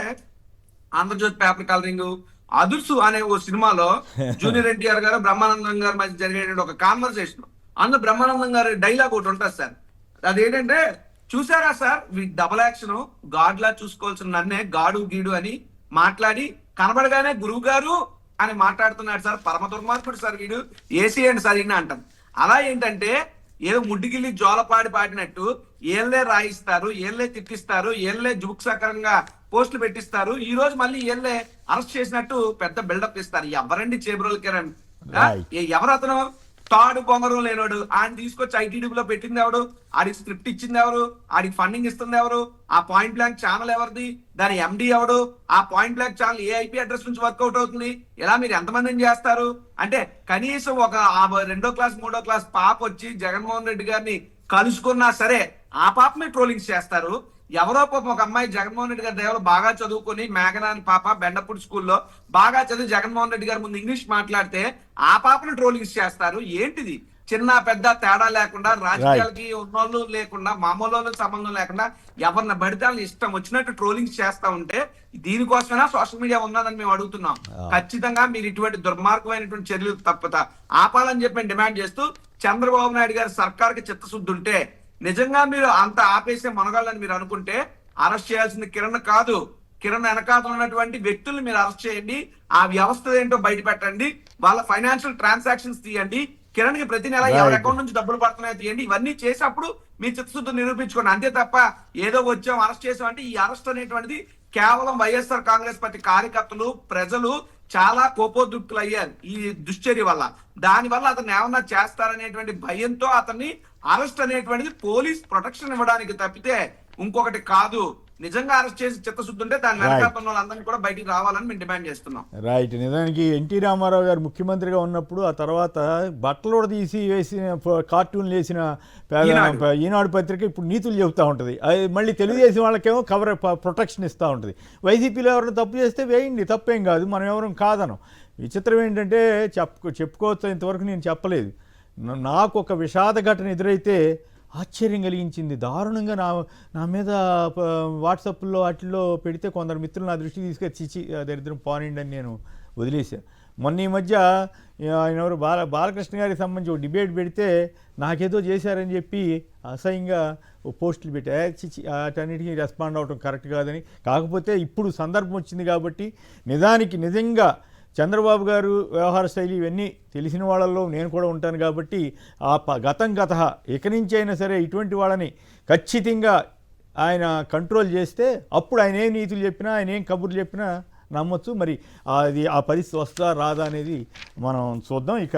ఆంధ్రజ్యోతి పేపర్ కలరింగ్, అదుర్సు అనే ఓ సినిమాలో జూనియర్ ఎన్టీఆర్ గారు బ్రహ్మానందం గారి మధ్య జరిగే ఒక కాన్వర్సేషన్, అందులో బ్రహ్మానందం గారి డైలాగ్ ఒకటి ఉంటుంది సార్. అదేంటంటే, చూసారా సార్ డబుల్ యాక్షన్, గాడ్ లా చూసుకోవాల్సిన నన్నే గాడు గీడు అని మాట్లాడి కనబడగానే గురువు గారు అని మాట్లాడుతున్నాడు సార్. పరమ దుర్మార్గుడు సార్ వీడు, ఏసీ అండి సార్ ఈయన అంటాం. అలా ఏంటంటే ఏదో ముడ్డిగిల్లి జోలపాడి పాడినట్టు ఏళ్ళే రాయిస్తారు, ఏళ్ళే తిట్టిస్తారు, ఏళ్ళే జుగుప్సాకరంగా పోస్టులు పెట్టిస్తారు. ఈ రోజు మళ్ళీ ఏళ్ళే అరెస్ట్ చేసినట్టు పెద్ద బిల్డప్ ఇస్తారు. ఎవరండి చేబ్రోలు కిరణ్? ఎవరు అతను? తాడు బొంగరం లేనోడు. ఆయన తీసుకొచ్చి ITDPలో పెట్టింది ఎవడు? ఆడికి స్క్రిప్ట్ ఇచ్చింది ఎవరు? ఆడికి ఫండింగ్ ఇస్తుంది ఎవరు? ఆ పాయింట్ బ్లాంక్ ఛానల్ ఎవరిది? దాని MD ఎవడు? ఆ పాయింట్ బ్లాంక్ ఛానల్ ఏ IP అడ్రస్ నుంచి వర్కౌట్ అవుతుంది? ఇలా మీరు ఎంతమందిని చేస్తారు? అంటే కనీసం ఒక 2వ క్లాస్ 3వ క్లాస్ పాప వచ్చి జగన్మోహన్ రెడ్డి గారిని కలుసుకున్నా సరే ఆ పాపమే ట్రోలింగ్స్ చేస్తారు. ఎవరో పాపం ఒక అమ్మాయి జగన్మోహన్ రెడ్డి గారి దేవులు బాగా చదువుకొని మేఘనా అని పాప బెండపూడి స్కూల్లో బాగా చదివి జగన్మోహన్ రెడ్డి గారి ముందు ఇంగ్లీష్ మాట్లాడితే ఆ పాపను ట్రోలింగ్స్ చేస్తారు. ఏంటిది? చిన్న పెద్ద తేడా లేకుండా, రాజకీయాలకి ఉన్నోళ్ళు లేకుండా, మామూలు వాళ్ళకి సంబంధం లేకుండా ఎవరిని పడితే వాళ్ళని ఇష్టం వచ్చినట్టు ట్రోలింగ్స్ చేస్తా ఉంటే దీనికోసమైనా సోషల్ మీడియా ఉన్నదని మేము అడుగుతున్నాం. ఖచ్చితంగా మీరు ఇటువంటి దుర్మార్గమైనటువంటి చర్యలు తప్పత ఆపాలని చెప్పి మేము డిమాండ్ చేస్తూ, చంద్రబాబు నాయుడు గారి సర్కార్కి చిత్తశుద్ధి ఉంటే, నిజంగా మీరు అంత ఆపేసే మనగాళ్ళని మీరు అనుకుంటే అరెస్ట్ చేయాల్సింది కిరణ్ కాదు, కిరణ్ వెనకాతలు ఉన్నటువంటి వ్యక్తుల్ని మీరు అరెస్ట్ చేయండి. ఆ వ్యవస్థ ఏంటో బయట పెట్టండి, వాళ్ళ ఫైనాన్షియల్ ట్రాన్సాక్షన్స్ తీయండి, కిరణ్ కి ప్రతి నెల ఎవరి అకౌంట్ నుంచి డబ్బులు పడుతున్నాయో తీయండి. ఇవన్నీ చేసినప్పుడు మీ చిత్తశుద్ధి నిరూపించుకోండి. అంతే తప్ప ఏదో వచ్చాం అరెస్ట్ చేసాం అంటే, ఈ అరెస్ట్ అనేటువంటిది కేవలం వైఎస్ఆర్ కాంగ్రెస్ పార్టీ కార్యకర్తలు, ప్రజలు చాలా కోపోద్రిక్తులు అయ్యారు ఈ దుశ్చర్య వల్ల. దాని వల్ల అతను ఏమన్నా చేస్తారనేటువంటి భయంతో అతన్ని అరెస్ట్ అనేటువంటిది పోలీస్ ప్రొటెక్షన్ ఇవ్వడానికి తప్పితే ఇంకొకటి కాదు. నిజంగా అరెస్ట్ చేసి చిత్తశుద్ధి ఉంటే దాని వెనకాల వాళ్ళందరినీ కూడా బయటికి రావాలని మేము డిమాండ్ చేస్తున్నాం. రైట్. నిజానికి ఎన్టీ రామారావు గారు ముఖ్యమంత్రిగా ఉన్నప్పుడు ఆ తర్వాత బట్టలు కూడా తీసి వేసిన కార్టూన్లు వేసిన ఈనాడు పత్రిక ఇప్పుడు నీతులు చెబుతూ ఉంటుంది. అది మళ్ళీ తెలుగుదేశం వాళ్ళకేమో కవర్ ప్రొటెక్షన్ ఇస్తూ ఉంటుంది. వైసీపీలో ఎవరైనా తప్పు చేస్తే వేయండి, తప్పేం కాదు, మనం ఎవరం కాదనం. విచిత్రం ఏంటంటే చెప్పుకోవచ్చు, ఇంతవరకు నేను చెప్పలేదు. నాకు ఒక విషాద ఘటన ఎదురైతే ఆశ్చర్యం కలిగించింది. దారుణంగా నా మీద వాట్సాప్లో వాటిల్లో పెడితే కొందరు మిత్రులు నా దృష్టికి తీసుకొచ్చి దరిద్రం పానిండి అని నేను వదిలేశాను. మొన్న ఈ మధ్య ఆయన ఎవరు బాలకృష్ణ గారికి సంబంధించి ఒక డిబేట్ పెడితే నాకేదో చేశారని చెప్పి అసహ్యంగా పోస్టులు పెట్టా. వాటన్నిటికీ రెస్పాండ్ అవ్వటం కరెక్ట్ కాదని. కాకపోతే ఇప్పుడు సందర్భం వచ్చింది కాబట్టి నిజంగా చంద్రబాబు గారు వ్యవహార శైలి ఇవన్నీ తెలిసిన వాళ్ళల్లో నేను కూడా ఉంటాను కాబట్టి గతం ఇక నుంచి అయినా సరే ఇటువంటి వాళ్ళని ఖచ్చితంగా ఆయన కంట్రోల్ చేస్తే అప్పుడు ఆయన ఏం నీతులు చెప్పినా, ఆయన ఏం కబుర్లు చెప్పినా నమ్మొచ్చు. మరి అది ఆ పరిస్థితి వస్తుందా రాదా అనేది మనం చూద్దాం. ఇక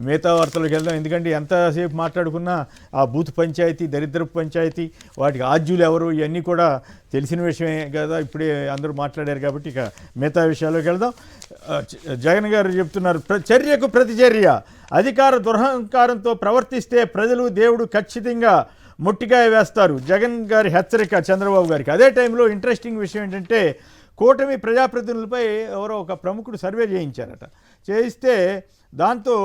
మిగతా వార్తలకు వెళ్దాం. ఎందుకంటే ఎంతసేపు మాట్లాడుకున్నా ఆ బూత్ పంచాయతీ, దరిద్రపు పంచాయతీ, వాటికి ఆద్యులు ఎవరు, ఇవన్నీ కూడా తెలిసిన విషయమే కదా, ఇప్పుడే అందరూ మాట్లాడారు కాబట్టి ఇక మిగతా విషయాల్లోకి వెళ్దాం. జగన్ గారు చెప్తున్నారు, చర్యకు ప్రతిచర్య, అధికార దురహంకారంతో ప్రవర్తిస్తే ప్రజలు దేవుడు ఖచ్చితంగా మొట్టికాయ వేస్తారు. జగన్ గారి హెచ్చరిక చంద్రబాబు గారికి. అదే టైంలో ఇంట్రెస్టింగ్ విషయం ఏంటంటే, కూటమి ప్రజాప్రతినిధులపై ఎవరో ఒక ప్రముఖుడు సర్వే చేయించారట. చేయిస్తే దాంతో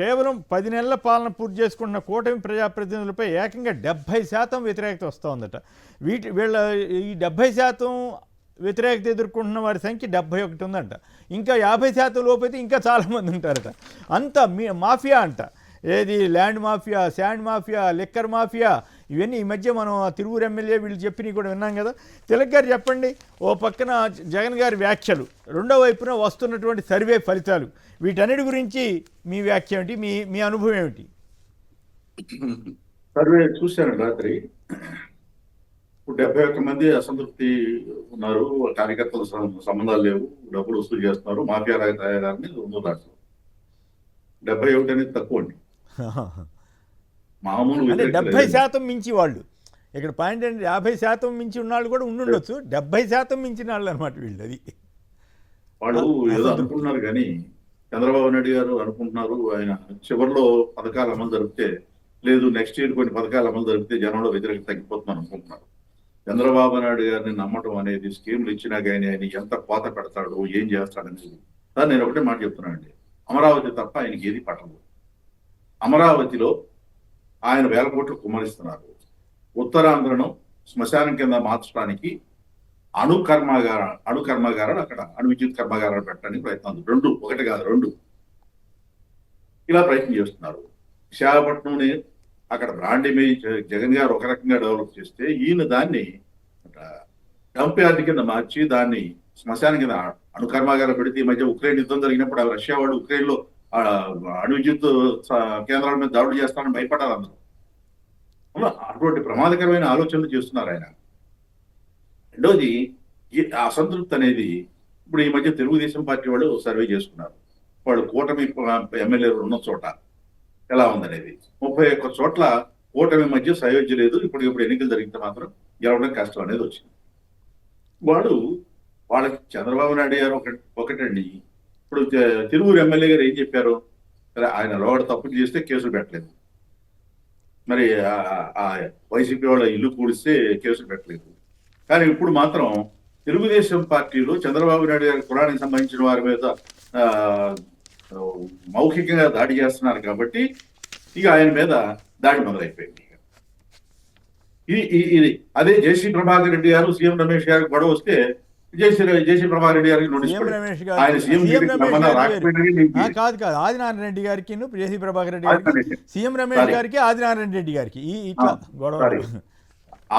కేవలం 10 నెలల పాలన పూర్తి చేసుకున్న కూటమి ప్రజాప్రతినిధులపై ఏకంగా 70% వ్యతిరేకత వస్తుందట. వీళ్ళ ఈ 70% వ్యతిరేకత ఎదుర్కొంటున్న వారి సంఖ్య 71 ఉందంట. ఇంకా 50% లోపైతే ఇంకా చాలామంది ఉంటారట. అంత మాఫియా అంట. ఏది land mafia, sand mafia, liquor mafia, ఇవన్నీ ఈ మధ్య మనం తిరువురు ఎమ్మెల్యే వీళ్ళు చెప్పినవి కూడా విన్నాం కదా. తిలక్ గారు చెప్పండి, ఓ పక్కన జగన్ గారి వ్యాఖ్యలు, రెండో వైపున వస్తున్నటువంటి సర్వే ఫలితాలు, వీటన్నిటి గురించి మీ వ్యాఖ్య ఏమిటి, మీ అనుభవం ఏమిటి? సర్వే చూశాను రాత్రి. ఇప్పుడు 71 మంది అసంతృప్తి ఉన్నారు, కార్యకర్తల సంబంధాలు లేవు, డబ్బులు వసూలు చేస్తున్నారు, మాఫియా తయారని ఉంది రాష్ట్రం. 71 అనేది తక్కువ అండి. మామూలు 70% మించి వాళ్ళు ఇక్కడ పాయింట్ అంటే 50% మించి ఉన్నాళ్ళు కూడా ఉండుండొచ్చు, 70% మించిన వాళ్ళు అనమాట వీళ్ళు. అది వాళ్ళు ఏదో అనుకుంటున్నారు కానీ చంద్రబాబు నాయుడు గారు అనుకుంటున్నారు, ఆయన చివరిలో పథకాలు అమలు జరిపితే, లేదు నెక్స్ట్ ఇయర్ కొన్ని పథకాలు అమలు జరిపితే జనంలో వ్యతిరేకత తగ్గిపోతుందని అనుకుంటున్నారు. చంద్రబాబు నాయుడు గారిని నమ్మటం అనేది, స్కీములు ఇచ్చినా కానీ ఆయన ఎంత కోత పెడతాడు, ఏం చేస్తాడనేది. సార్ నేను ఒకటే మాట చెప్తున్నానండి, అమరావతి తప్ప ఆయనకి ఏది పట్టదు. అమరావతిలో ఆయన 1000 కోట్లు కుమ్మరిస్తున్నారు. ఉత్తరాంధ్రను శ్మశానం కింద మార్చడానికి అణు కర్మాగారాలు అక్కడ అణు విద్యుత్ కర్మాగారాలు పెట్టడానికి ప్రయత్నం, ఒకటి కాదు రెండు, ఇలా ప్రయత్నం చేస్తున్నారు. విశాఖపట్నంని అక్కడ బ్రాండ్ ఇమేజ్ జగన్ గారు ఒక రకంగా డెవలప్ చేస్తే, ఈయన దాన్ని డంప్ యార్డ్ కింద మార్చి దాన్ని శ్మశానం కింద అణు కర్మాగారం పెడితే, ఈ మధ్య ఉక్రెయిన్ యుద్ధం జరిగినప్పుడు రష్యా వాళ్ళు ఉక్రెయిన్ లో అణు విద్యుత్ కేంద్రాల మీద దాడులు చేస్తారని భయపడ్డారు అందరూ. అటువంటి ప్రమాదకరమైన ఆలోచనలు చేస్తున్నారు ఆయన. రెండోది, ఈ అసంతృప్తి అనేది ఇప్పుడు ఈ మధ్య తెలుగుదేశం పార్టీ వాళ్ళు సర్వే చేసుకున్నారు. వాళ్ళు కూటమి ఎమ్మెల్యేలు ఉన్న చోట ఎలా ఉందనేది. 31 చోట్ల కూటమి మధ్య సయోధ్య లేదు, ఇప్పుడు ఎన్నికలు జరిగితే మాత్రం గెలవడం కష్టం అనేది వచ్చింది. వాళ్ళకి చంద్రబాబు నాయుడు గారు ఒకటండి. ఇప్పుడు తిరువురు ఎమ్మెల్యే గారు ఏం చెప్పారు, ఆయన లోగడ తప్పులు చేస్తే కేసులు పెట్టలేదు, మరి ఆ వైసీపీ వాళ్ళ ఇల్లు కూలిస్తే కేసులు పెట్టలేదు. కానీ ఇప్పుడు మాత్రం తెలుగుదేశం పార్టీలో చంద్రబాబు నాయుడు గారి కులానికి సంబంధించిన వారి మీద ఆ, మౌఖికంగా దాడి చేస్తున్నారు కాబట్టి ఇక ఆయన మీద దాడి మొదలైపోయింది. ఇది అదే జేసీ ప్రభాకర్ రెడ్డి గారు సీఎం రమేష్ గారికి గొడవ వస్తే జేసీ ప్రభాకర్ రెడ్డి గారికి నోటీస్ సీఎం పడింది. రమేష్ ఆయన గారు సీఎం సీఎం రమేష్ గారికి రాకపోయినా కాదు ఆదినారాయణ రెడ్డి గారికి జేసీ ప్రభాకర్ రెడ్డి గారికి సీఎం రమేష్ గారికి ఆదినారాయణ రెడ్డి గారికి ఇట్లా గొడవ.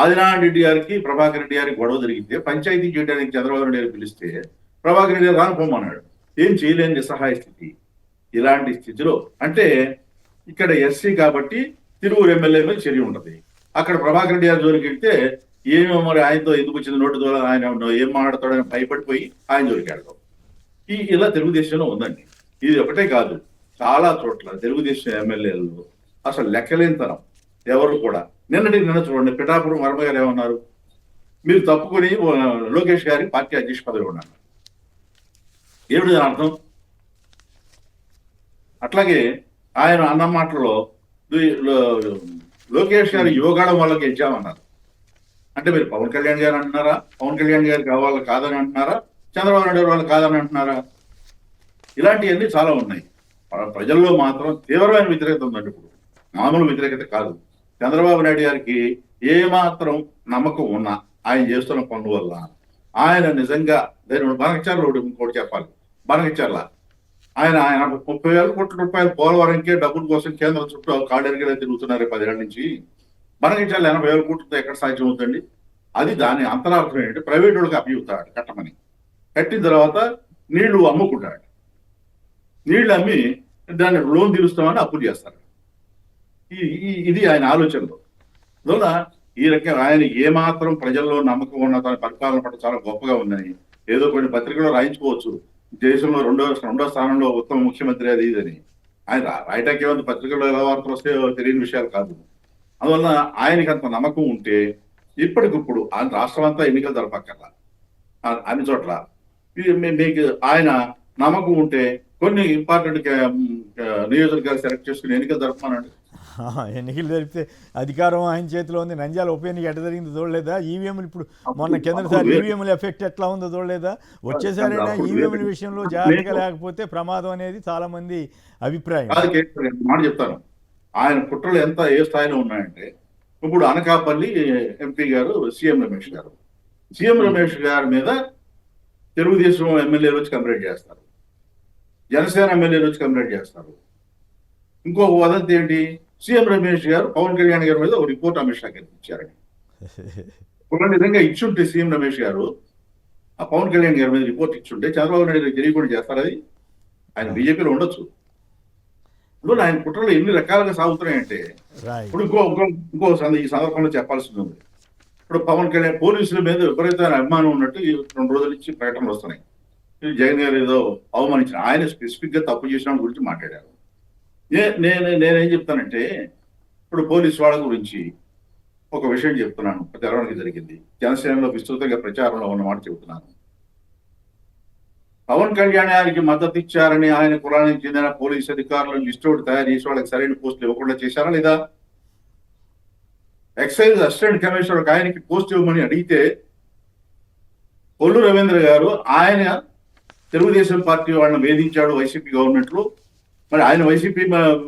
ఆదినారాయణ రెడ్డి గారికి ప్రభాకర్ రెడ్డి గారికి గొడవ జరిగితే పంచాయతీ చేయడానికి చంద్రబాబు నాయుడు గారు పిలిస్తే ప్రభాకర్ రెడ్డి గారు రానుకోమన్నాడు. ఏం చేయలేని నిస్సహాయ స్థితి. ఇలాంటి స్థితిలో అంటే ఇక్కడ ఎస్సీ కాబట్టి తిరువురు ఎమ్మెల్యే మీద చర్య ఉంటది. అక్కడ ప్రభాకర్ రెడ్డి గారి జోలికి వెళ్తే ఏమో మరి ఆయనతో ఎందుకు వచ్చింది నోటి ద్వారా ఆయన ఏం మాట్లాడతాడని భయపడిపోయి ఆయన జోలికి వెళ్తాం. ఇలా తెలుగుదేశంలో ఉందండి. ఇది ఒకటే కాదు, చాలా చోట్ల తెలుగుదేశం ఎమ్మెల్యేలు అసలు లెక్కలేనితనం. ఎవరు కూడా నిన్న చూడండి, పిఠాపురం వర్మ గారు ఏమన్నారు, మీరు తప్పుకొని లోకేష్ గారికి పార్టీ అధ్యక్ష పదవి ఉన్నారు. ఏమిటి దాని అర్థం? అట్లాగే ఆయన అన్న మాటల్లో లోకేష్ గారి యోగాడం వల్ల గెలిచామన్నారు. అంటే మీరు పవన్ కళ్యాణ్ గారు అంటున్నారా? పవన్ కళ్యాణ్ గారికి వాళ్ళు కాదని అంటున్నారా? చంద్రబాబు నాయుడు వాళ్ళు కాదని అంటున్నారా? ఇలాంటివన్నీ చాలా ఉన్నాయి. ప్రజల్లో మాత్రం తీవ్రమైన వ్యతిరేకత ఉందండి. ఇప్పుడు మామూలు వ్యతిరేకత కాదు. చంద్రబాబు నాయుడు గారికి ఏమాత్రం నమ్మకం ఉన్నా ఆయన చేస్తున్న పనుల వల్ల ఆయన నిజంగా బనకచర్ల ఇంకోటి చెప్పాలి. బనకచర్ల ఆయన 30,000 కోట్ల రూపాయలు పోలవరంకే డబ్బుల కోసం కేంద్రం చుట్టూ కాళ్ళెరిగేలా తిరుగుతున్నారు 10 ఏళ్ల నుంచి. బనకచర్ల 80,000 కోట్లతో ఎక్కడ సాధ్యం అవుతుంది? అది దాని అంతరార్థం ఏంటంటే ప్రైవేట్ వాళ్ళకి అప్పగిస్తాడు కట్టమని. కట్టిన తర్వాత నీళ్లు అమ్ముకుంటాడు. నీళ్లు అమ్మి దాన్ని లోన్ తీరుస్తామని అప్పులు చేస్తారు. ఇది ఆయన ఆలోచనలో. అందువల్ల ఈ రకంగా ఆయన ఏమాత్రం ప్రజల్లో నమ్మకం ఉన్న తన పరిపాలన పట్ల చాలా గొప్పగా ఉందని ఏదో కొన్ని పత్రికల్లో రాయించుకోవచ్చు. దేశంలో రెండో స్థానంలో ఉత్తమ ముఖ్యమంత్రి అది ఇదని. ఆయన రాయటానికి ఏమైనా పత్రికల్లో ఎలా వార్తలు వస్తే తెలియని విషయాలు కాదు. అందువల్ల ఆయనకి అంత నమ్మకం ఉంటే ఇప్పటికిప్పుడు రాష్ట్రం అంతా ఎన్నికలు జరపక్కర్లా అన్ని చోట్ల. మీకు ఆయన నమ్మకం ఉంటే కొన్ని ఇంపార్టెంట్ నియోజకవర్గాలు సెలెక్ట్ చేసుకుని ఎన్నికలు జరపమనండి. ఎన్నికలు జరిపితే అధికారం ఆయన చేతిలో ఉంది. నంద్యాల ఉప ఎన్నిక ఎట్ట జరిగిందో చూడలేదా? ఈవీఎంలు ఇప్పుడు మొన్న కిందసారి ఈవీఎంల ఎఫెక్ట్ ఎట్లా ఉందో చూడలేదా? వచ్చేసారైనా ఈవీఎంల విషయంలో జాగ్రత్తగా లేకపోతే ప్రమాదం అనేది చాలా మంది అభిప్రాయం. మాట చెప్తాను, ఆయన కుట్రలు ఏ స్థాయిలో ఉన్నాయంటే ఇప్పుడు అనకాపల్లి ఎంపీ గారు సీఎం రమేష్ గారి మీద తెలుగుదేశం ఎమ్మెల్యేలు వచ్చి కంప్లైంట్ చేస్తారు, జనసేన ఎమ్మెల్యేలు వచ్చి కంప్లైంట్ చేస్తారు. ఇంకొక వదంతి ఏంటి, సీఎం రమేష్ గారు పవన్ కళ్యాణ్ గారి మీద ఒక రిపోర్ట్ అమిత్ షా గారికి ఇచ్చారని. ఒక విధంగా ఇచ్చుంటే సీఎం రమేష్ గారు ఆ పవన్ కళ్యాణ్ గారి మీద రిపోర్ట్ ఇచ్చుంటే చంద్రబాబు నాయుడు తెలియకుండా చేస్తారు. అది ఆయన బీజేపీలో ఉండొచ్చు. ఇప్పుడు ఆయన కుట్రలు ఎన్ని రకాలుగా సాగుతున్నాయంటే ఇప్పుడు ఈ సందర్భంలో చెప్పాల్సింది ఉంది. ఇప్పుడు పవన్ కళ్యాణ్ పోలీసుల మీద విపరీతమైన అభిమానం ఉన్నట్టు 2 రోజుల నుంచి ప్రకటనలు వస్తున్నాయి. జగన్ గారు ఏదో అవమానించిన ఆయన స్పెసిఫిక్ గా తప్పు చేసిన గురించి మాట్లాడారు. నేనేం చెప్తానంటే ఇప్పుడు పోలీసు వాళ్ళ గురించి ఒక విషయం చెప్తున్నాను. తెలవడానికి జరిగింది, జనసేనలో విస్తృతంగా ప్రచారంలో ఉన్నమాట చెబుతున్నాను. పవన్ కళ్యాణ్ గారికి మద్దతు ఇచ్చారని ఆయన కులానికి చెందిన పోలీసు అధికారులను లిస్ట్ అవుట్ తయారు చేసి వాళ్ళకి సరైన పోస్టులు ఇవ్వకుండా చేశారా లేదా? ఎక్సైజ్ అసిస్టెంట్ కమిషనర్ ఆయనకి పోస్ట్ ఇవ్వమని అడిగితే కొల్లు రవీంద్ర గారు ఆయన తెలుగుదేశం పార్టీ వాళ్ళని వేధించాడు వైసీపీ గవర్నమెంట్ లో. మరి ఆయన వైసీపీ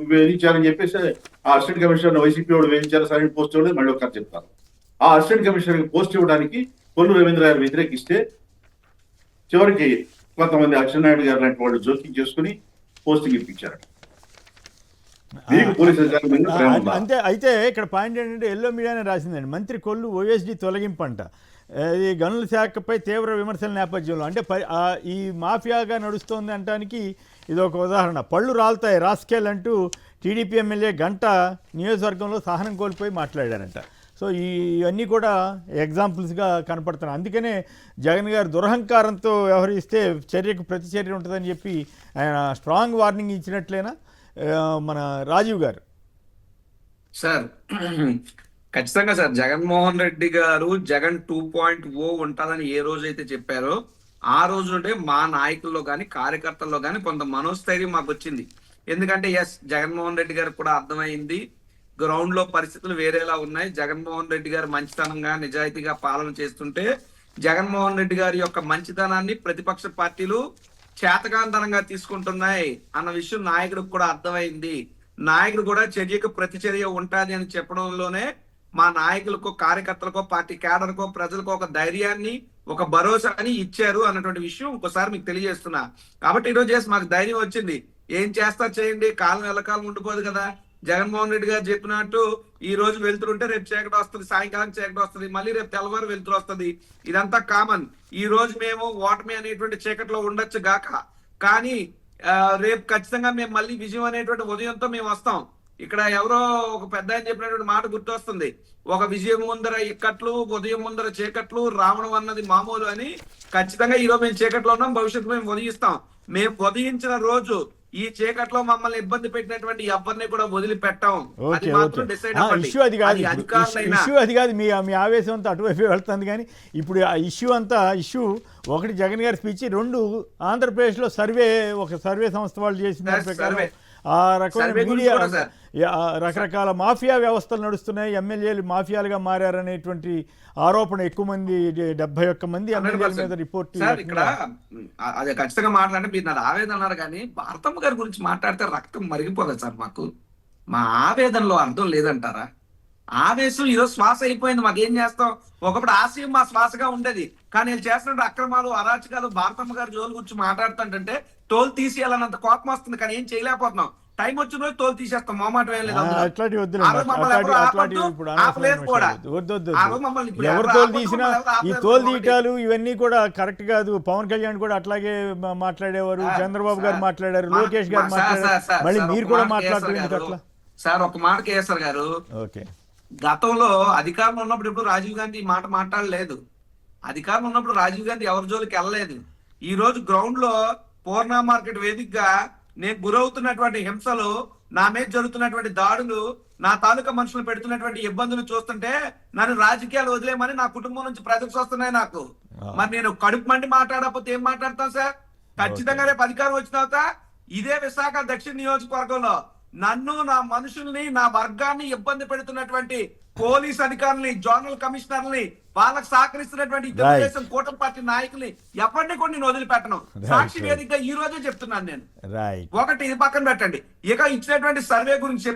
వేధించారని చెప్పేసి ఆ అసిస్టెంట్ కమిషనర్ వైసీపీ వాడు వేధించారు, సరైన పోస్ట్ ఇవ్వలేదు మళ్ళీ ఒకసారి చెప్తారు. ఆ అసిస్టెంట్ కమిషనర్ పోస్ట్ ఇవ్వడానికి కొల్లు రవీంద్ర గారు వ్యతిరేకిస్తే చివరికి కొంతమంది అచ్చెన్నాయుడు గారు లాంటి వాళ్ళు జోక్యం చేసుకుని పోస్టింగ్ ఇప్పించారు. అంతే. అయితే ఇక్కడ పాయింట్ ఏంటంటే ఎల్లో మీడియానే రాసిందండి, మంత్రి కొల్లు ఓఎస్డీ తొలగింపంట. ఈ గనుల శాఖపై తీవ్ర విమర్శల నేపథ్యంలో అంటే ఈ మాఫియాగా నడుస్తోంది అనడానికి ఇది ఒక ఉదాహరణ. పళ్ళు రాలుతాయి రాస్కేల్ అంటూ టీడీపీ ఎమ్మెల్యే గంట నియోజకవర్గంలో సహనం కోల్పోయి మాట్లాడారంట. సో ఇవన్నీ కూడా ఎగ్జాంపుల్స్గా కనపడుతున్నాయి. అందుకనే జగన్ గారు దురహంకారంతో వ్యవహరిస్తే చర్యకు ప్రతిచర్య ఉంటుందని చెప్పి ఆయన స్ట్రాంగ్ వార్నింగ్ ఇచ్చినట్లేనా మన రాజీవ్ గారు? సార్ ఖచ్చితంగా సార్, జగన్మోహన్ రెడ్డి గారు జగన్ 2.0 ఉంటుందని ఏ రోజైతే చెప్పారో ఆ రోజు నుండే మా నాయకుల్లో కానీ కార్యకర్తల్లో కానీ కొంత మనోస్థైర్యం మాకు వచ్చింది. ఎందుకంటే జగన్మోహన్ రెడ్డి గారికి కూడా అర్థమైంది గ్రౌండ్ లో పరిస్థితులు వేరేలా ఉన్నాయి. జగన్మోహన్ రెడ్డి గారు మంచితనంగా నిజాయితీగా పాలన చేస్తుంటే జగన్మోహన్ రెడ్డి గారి యొక్క మంచితనాన్ని ప్రతిపక్ష పార్టీలు చేతకాంతనంగా తీసుకుంటున్నాయి అన్న విషయం నాయకుడికి కూడా అర్థమైంది. నాయకుడు కూడా చర్యకు ప్రతిచర్య ఉంటాది అని చెప్పడంలోనే మా నాయకులకు, కార్యకర్తలకో, పార్టీ కేడర్కో, ప్రజలకు ఒక ధైర్యాన్ని, ఒక భరోసాని ఇచ్చారు అన్నటువంటి విషయం ఇంకోసారి మీకు తెలియజేస్తున్నా. కాబట్టి ఈరోజు చేసి మాకు ధైర్యం వచ్చింది. ఏం చేస్తా చేయండి, కాలం ఎల్లకాలం ఉండిపోదు కదా. జగన్మోహన్ రెడ్డి గారు చెప్పినట్టు ఈ రోజు వెళ్తుంటే రేపు చీకటి వస్తుంది, సాయంకాలం చీకటి వస్తుంది, మళ్ళీ రేపు తెల్లవారు వెళ్తురు వస్తుంది. ఇదంతా కామన్. ఈ రోజు మేము ఓటమి అనేటువంటి చీకట్లో ఉండొచ్చు గాక, కానీ రేపు ఖచ్చితంగా మేము మళ్ళీ విజయం అనేటువంటి ఉదయంతో మేము వస్తాం. ఇక్కడ ఎవరో ఒక పెద్ద ఆయన చెప్పినటువంటి మాట గుర్తొస్తుంది. ఒక విజయం ముందర ఇక్కట్లు, ఉదయం ముందర చీకట్లు, రావడం అన్నది మామూలు అని. ఖచ్చితంగా ఈరోజు మేము చీకట్లో ఉన్నాం, భవిష్యత్తు మేము ఉదయిస్తాం. మేము ఉదయించిన రోజు ఈ చీకట్లో మమ్మల్ని ఇబ్బంది పెట్టినటువంటి ఎవరిని కూడా వదిలిపెట్టాం. అది మాత్రం డిసైడ్ అవ్వండి. ఇష్యూ అది కాదు, ఇష్యూ అది కాదు. మీ ఆవేశం అంతా అటువైపు వెళ్తుంది. కానీ ఇప్పుడు ఆ ఇష్యూ ఒకటి జగన్ గారి స్పీచ్, 2 ఆంధ్రప్రదేశ్లో ఒక సర్వే సంస్థ వాళ్ళు చేసిన దాని ప్రకారం ఆ రకమైన మీడియా, రకరకాల మాఫియా వ్యవస్థలు నడుస్తున్నాయి, ఎమ్మెల్యేలు మాఫియాలుగా మారారనేటువంటి ఆరోపణ ఎక్కువ మంది, 71 మంది ఎమ్మెల్యేల మీద రిపోర్ట్. ఇక్కడ అదే ఖచ్చితంగా మాట్లాడంటే మీరు నా ఆవేదన అన్నారు, కానీ భారతమ్మ గారి గురించి మాట్లాడితే రక్తం మరిగిపోదు సార్. మా ఆవేదనలో అర్థం లేదంటారా? ఆవేశం ఈరోజు శ్వాస అయిపోయింది. మాకేం చేస్తాం? ఒకప్పుడు ఆశయం మా శ్వాసగా ఉండేది, కానీ వీళ్ళు చేస్తున్న అక్రమాలు, అరాచకాలు, భారతమ్మ గారి జోలు గురించి మాట్లాడుతుంటే తోలు తీసేయాలన్నంత కోపం వస్తుంది, కానీ ఏం చేయలేకపోతున్నాం. టైం వచ్చిన రోజు తోలు తీసేస్తాం, మొహమాట వేయలేదు. ఎవరు తోలు తీసినా ఈ తోలు తీయటాలు ఇవన్నీ కూడా కరెక్ట్ కాదు. పవన్ కళ్యాణ్ కూడా అట్లాగే మాట్లాడేవారు, చంద్రబాబు గారు మాట్లాడారు, లోకేష్ గారు మాట్లాడారు, మళ్ళీ మీరు కూడా మాట్లాడుతున్నారు అట్లా. సార్ ఒక మాట కేసర్ గారు, ఓకే, గతంలో అధికారంలో ఉన్నప్పుడు ఇప్పుడు రాజీవ్ గాంధీ ఈ మాట మాట్లాడలేదు. అధికారంలో ఉన్నప్పుడు రాజీవ్ గాంధీ ఎవరి జోలికి వెళ్ళలేదు. ఈ రోజు గ్రౌండ్ లో పూర్ణ మార్కెట్ వేదికగా నేను గురవుతున్నటువంటి హింసలు, నా మీద జరుగుతున్నటువంటి దాడులు, నా తాలూకా మనుషులు పెడుతున్నటువంటి ఇబ్బందులు చూస్తుంటే నన్ను రాజకీయాలు వదిలేమని నా కుటుంబం నుంచి ప్రజెక్ట్స్ వస్తున్నాయి నాకు. మరి నేను కడుపు మండి మాట్లాడకపోతే ఏం మాట్లాడతాను సార్? ఖచ్చితంగా రేపు అధికారం వచ్చిన తర్వాత ఇదే విశాఖ దక్షిణ నియోజకవర్గంలో నన్ను, నా మనుషుల్ని, నా వర్గాన్ని ఇబ్బంది పెడుతున్నటువంటి పోలీస్ అధికారుల్ని, జోనల్ కమిషనర్ని, వాళ్ళకి సహకరిస్తున్నటువంటి తెలుగుదేశం కూటమి పార్టీ నాయకుల్ని ఎవరిని కూడా నేను వదిలిపెట్టను. సాక్షి వేదికగా ఈ రోజే చెప్తున్నాను నేను. ఒకటి ఇది పక్కన పెట్టండి. ఇక ఇచ్చినటువంటి సర్వే గురించి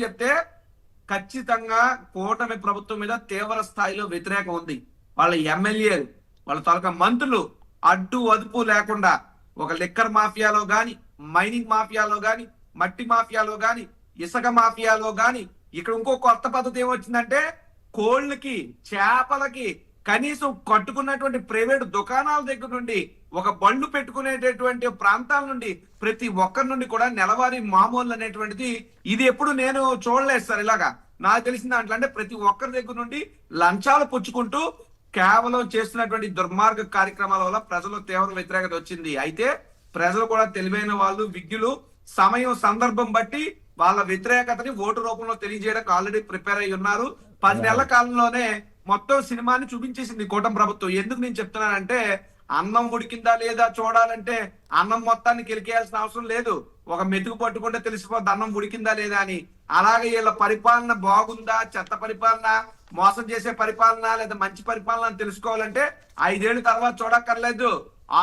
చెప్తే ఖచ్చితంగా కూటమి ప్రభుత్వం మీద తీవ్ర స్థాయిలో వ్యతిరేకం ఉంది. వాళ్ళ ఎమ్మెల్యేలు, వాళ్ళ తాలూకా మంత్రులు అడ్డు అదుపు లేకుండా ఒక లిక్కర్ మాఫియాలో గాని, మైనింగ్ మాఫియాలో గాని, మట్టి మాఫియాలో గాని, ఇసుక మాఫియాలో గాని, ఇక్కడ ఇంకో కొత్త పద్ధతి ఏమొచ్చిందంటే కోళ్ళకి, చేపలకి కనీసం కట్టుకున్నటువంటి ప్రైవేట్ దుకాణాల దగ్గర నుండి, ఒక బళ్ళు పెట్టుకునేటటువంటి ప్రాంతాల నుండి ప్రతి ఒక్కరి నుండి కూడా నెలవారీ మామూలు అనేటువంటిది ఇది ఎప్పుడు నేను చూడలేదు సార్. ఇలాగా నాకు తెలిసిన దాంట్లో అంటే ప్రతి ఒక్కరి దగ్గర నుండి లంచాలు పుచ్చుకుంటూ కేవలం చేస్తున్నటువంటి దుర్మార్గ కార్యక్రమాల వల్ల ప్రజలు తీవ్ర వ్యతిరేకత వచ్చింది. అయితే ప్రజలు కూడా తెలివైన వాళ్ళు, విజ్ఞులు, సమయం సందర్భం బట్టి వాళ్ళ వ్యతిరేకతని ఓటు రూపంలో తెలియజేయడానికి ఆల్రెడీ ప్రిపేర్ అయి ఉన్నారు. 10 నెలల కాలంలోనే మొత్తం సినిమాని చూపించేసింది కూటమి ప్రభుత్వం. ఎందుకు నేను చెప్తున్నానంటే, అన్నం ఉడికిందా లేదా చూడాలంటే అన్నం మొత్తాన్ని కిలికేయాల్సిన అవసరం లేదు. ఒక మెతుకు పట్టుకుంటే తెలిసిపోద్ది అన్నం ఉడికిందా లేదా అని. అలాగే వీళ్ళ పరిపాలన బాగుందా, చెత్త పరిపాలన, మోసం చేసే పరిపాలన లేదా మంచి పరిపాలన అని తెలుసుకోవాలంటే 5 ఏళ్ల తర్వాత చూడక్కర్లేదు,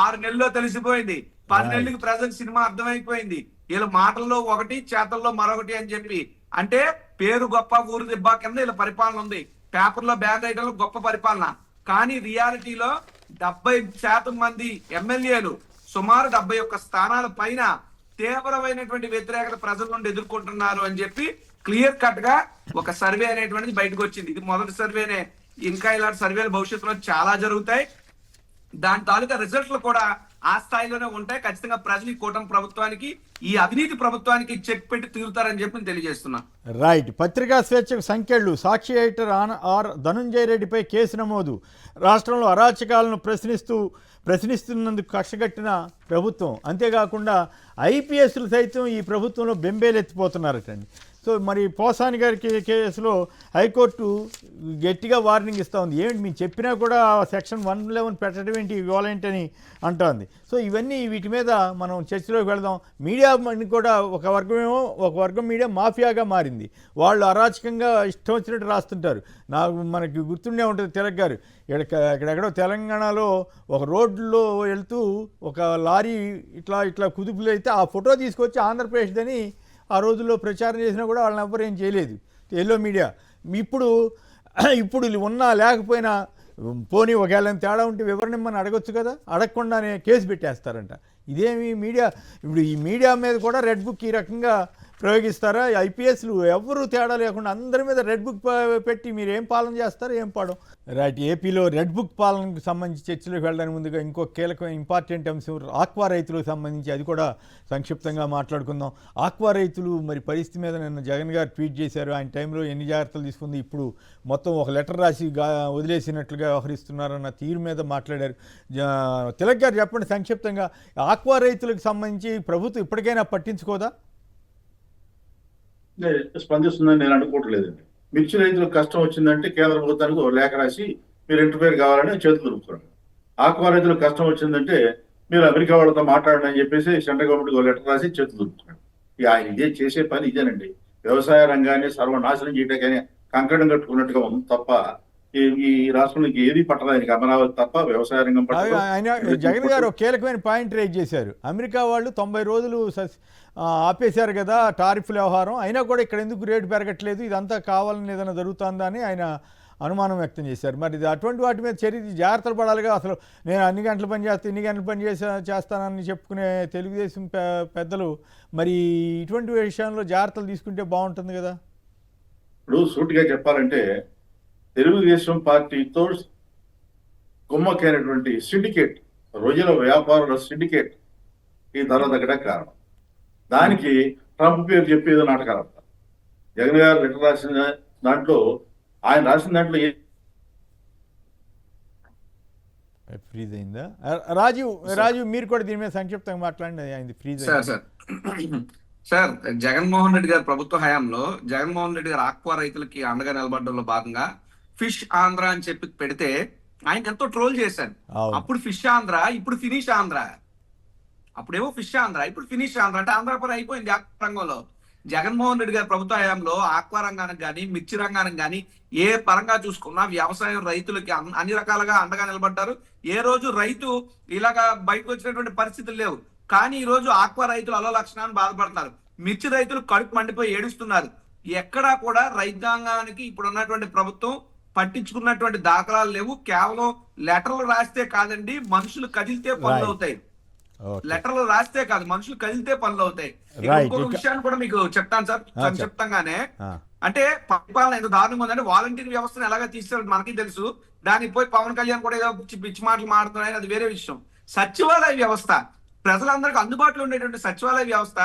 6 నెలల్లో తెలిసిపోయింది. 10 నెలలకి ప్రజలకు సినిమా అర్థమైపోయింది. వీళ్ళ మాటల్లో ఒకటి, చేతల్లో మరొకటి అని చెప్పి. అంటే పేరు గొప్ప, ఊరు దిబ్బా కింద వీళ్ళ పరిపాలన ఉంది. పేపర్లో బ్యాన్ రైటర్లో గొప్ప పరిపాలన, కానీ రియాలిటీలో 70% మంది ఎమ్మెల్యేలు, సుమారు 71 స్థానాల పైన తీవ్రమైనటువంటి వ్యతిరేకత ప్రజల నుండి ఎదుర్కొంటున్నారు అని చెప్పి క్లియర్ కట్ గా ఒక సర్వే అనేటువంటిది బయటకు వచ్చింది. ఇది మొదటి సర్వేనే, ఇంకా ఇలాంటి సర్వేలు భవిష్యత్తులో చాలా జరుగుతాయి. దాని తాలూకా రిజల్ట్లు కూడా ఆ స్థాయిలోనే ఉంటాయి. ఖచ్చితంగా ప్రజలు ఈ కూటమి ప్రభుత్వానికి, ఈ అవినీతి ప్రభుత్వానికి చెక్ పెట్టి తీరుతారని చెప్పి తెలియజేస్తున్నా. రైట్. పత్రికా స్వేచ్ఛకు సంఖ్యలు. సాక్షి ఎడిటర్ ఆర్ ధనుంజయ రెడ్డిపై కేసు నమోదు. రాష్ట్రంలో అరాచకాలను ప్రశ్నిస్తున్నందుకు కక్షగట్టిన ప్రభుత్వం. అంతేకాకుండా ఐపీఎస్లు సైతం ఈ ప్రభుత్వంలో బెంబేలెత్తిపోతున్నారటండి. సో మరి పోసాని గారి కేసులో హైకోర్టు గట్టిగా వార్నింగ్ ఇస్తూ ఉంది. ఏమిటి మీరు చెప్పినా కూడా సెక్షన్ 111 పెట్టడం ఏంటి వాలంట్ అని అంటోంది. సో ఇవన్నీ వీటి మీద మనం చర్చలోకి వెళదాం. మీడియా కూడా ఒక వర్గం మీడియా మాఫియాగా మారింది. వాళ్ళు అరాచకంగా ఇష్టం వచ్చినట్టు రాస్తుంటారు. మనకి గుర్తుండే ఉంటుంది తిలక్ గారు ఇక్కడెక్కడో తెలంగాణలో ఒక రోడ్లో వెళ్తూ ఒక లారీ ఇట్లా కుదుపులు అయితే ఆ ఫోటో తీసుకొచ్చి ఆంధ్రప్రదేశ్దని ఆ రోజుల్లో ప్రచారం చేసినా కూడా వాళ్ళని ఎవ్వరు ఏం చేయలేదు ఎల్లో మీడియా. ఇప్పుడు ఉన్నా లేకపోయినా పోనీ ఒకవేళ తేడా ఉంటే వివరణ ఇమ్మని అడగొచ్చు కదా, అడగకుండానే కేసు పెట్టేస్తారంట. ఇదేమి మీడియా? ఇప్పుడు ఈ మీడియా మీద కూడా రెడ్ బుక్ ఈ రకంగా ప్రయోగిస్తారా? ఐపీఎస్లు ఎవరు తేడా లేకుండా అందరి మీద రెడ్ బుక్ పెట్టి మీరు ఏం పాలన చేస్తారో ఏం పాడం. రైట్, ఏపీలో రెడ్ బుక్ పాలనకు సంబంధించి చర్చలోకి వెళ్ళడానికి ముందుగా ఇంకో కీలకమైన ఇంపార్టెంట్ అంశం ఆక్వా రైతులకు సంబంధించి, అది కూడా సంక్షిప్తంగా మాట్లాడుకుందాం. ఆక్వా రైతులు మరి పరిస్థితి మీద నిన్న జగన్ గారు ట్వీట్ చేశారు. ఆయన టైంలో ఎన్ని జాగ్రత్తలు తీసుకుంది, ఇప్పుడు మొత్తం ఒక లెటర్ రాసి వదిలేసినట్లుగా వ్యవహరిస్తున్నారన్న తీరు మీద మాట్లాడారు. తిలక్ గారు చెప్పండి సంక్షిప్తంగా, ఆక్వా రైతులకు సంబంధించి ప్రభుత్వం ఇప్పటికైనా పట్టించుకోదా? స్పందిస్తుందని నేను అనుకోవట్లేదండి. మిర్చి రైతులకు కష్టం వచ్చిందంటే కేంద్ర ప్రభుత్వానికి ఒక లేఖ రాసి మీరు ఇంటర్ఫేర్ కావాలని చేతులు దొరుకుతున్నారు. ఆక్వా రైతులకు కష్టం వచ్చిందంటే మీరు అమెరికా వాళ్ళతో మాట్లాడండి అని చెప్పేసి సెంట్రల్ గవర్నమెంట్కి ఒక లెటర్ రాసి చేతులు దొరుకుతున్నారు. ఆయన ఇదే చేసే పని ఇదేనండి. వ్యవసాయ రంగాన్ని సర్వనాశనం చేయడానికని కంకణం కట్టుకున్నట్టుగా ఉంది తప్ప ఈ రాష్ట్రానికి ఏది పట్టదు. ఆయనకి అమరావతి తప్ప వ్యవసాయ రంగం పట్టదు. ఆయన జగన్ గారు ఒక కీలకమైన పాయింట్ రేజ్ చేశారు. అమెరికా వాళ్ళు 90 రోజులు ఆపేశారు కదా టారిఫ్ల వ్యవహారం, అయినా కూడా ఇక్కడ ఎందుకు రేటు పెరగట్లేదు, ఇదంతా కావాలని ఏదైనా జరుగుతుందా అని ఆయన అనుమానం వ్యక్తం చేశారు. మరి అటువంటి వాటి మీద జాగ్రత్తలు పడాలిగా. అసలు నేను అన్ని గంటలు పని చేస్తాను, ఇన్ని గంటలు పని చేస్తానని చెప్పుకునే తెలుగుదేశం పెద్దలు మరి ఇటువంటి విషయంలో జాగ్రత్తలు తీసుకుంటే బాగుంటుంది కదా. ఇప్పుడు సూటిగా చెప్పాలంటే తెలుగుదేశం పార్టీతో కుమ్మకైనటువంటి సిండికేట్, రోజుల వ్యాపారుల సిండికేట్ ఈ ధర తగ్గడం కారణం. దానికి ట్రంప్ పేరు చెప్పేదో నాటకాలు అంటారు. జగన్ గారు లెటర్ రాసిన దాంట్లో ఆయన రాసిన దాంట్లో ఫ్రీజ్ అయిందా? రాజు మీరు కూడా దీని మీద సంక్షిప్తంగా మాట్లాడండి. అయింది ఫ్రీజ్ సార్, జగన్మోహన్ రెడ్డి గారి ప్రభుత్వ హయాంలో జగన్మోహన్ రెడ్డి గారు ఆక్వా రైతులకి అండగా నిలబడడంలో భాగంగా ఫిష్ ఆంధ్ర అని చెప్పి పెడితే ఆయన ఎంతో ట్రోల్ చేశారు. అప్పుడు ఫిష్ ఆంధ్ర, ఇప్పుడు ఫినిష్ ఆంధ్ర. అప్పుడేమో ఫిష్ ఆంధ్ర, ఇప్పుడు ఫినిష్ ఆంధ్ర. అంటే ఆంధ్ర పని అయిపోయింది ఆక్వా రంగంలో. జగన్మోహన్ రెడ్డి గారి ప్రభుత్వ హయాంలో ఆక్వా రంగానికి కానీ మిర్చి రంగానికి కానీ ఏ పరంగా చూసుకున్నా వ్యవసాయం రైతులకి అన్ని రకాలుగా అండగా నిలబడ్డారు. ఏ రోజు రైతు ఇలాగా బయటకు వచ్చినటువంటి పరిస్థితులు లేవు. కానీ ఈ రోజు ఆక్వా రైతులు అలో లక్షణాన్ని బాధపడుతున్నారు. మిర్చి రైతులు కడుపు మండిపోయి ఏడుస్తున్నారు. ఎక్కడా కూడా రైతాంగానికి ఇప్పుడు ఉన్నటువంటి ప్రభుత్వం పట్టించుకున్నటువంటి దాఖలాలు లేవు. కేవలం లెటర్లు రాస్తే కాదండి, మనుషులు కదిలితే పనులు అవుతాయి. లెటర్లు రాస్తే కాదు, మనుషులు కదిలితే పనులు అవుతాయి. ఇంకొక విషయాన్ని కూడా మీకు చెప్తాను సార్ సంక్షిప్తంగానే. అంటే పరిపాలన ఎంత దారుణంగా ఉందంటే వాలంటీర్ వ్యవస్థను ఎలాగా తీసుకోవాలి మనకి తెలుసు. దానికి పోయి పవన్ కళ్యాణ్ కూడా ఏదో పిచ్చి మాటలు మాడుతున్నాయని అది వేరే విషయం. సచివాలయ వ్యవస్థ, ప్రజలందరికీ అందుబాటులో ఉండేటువంటి సచివాలయ వ్యవస్థ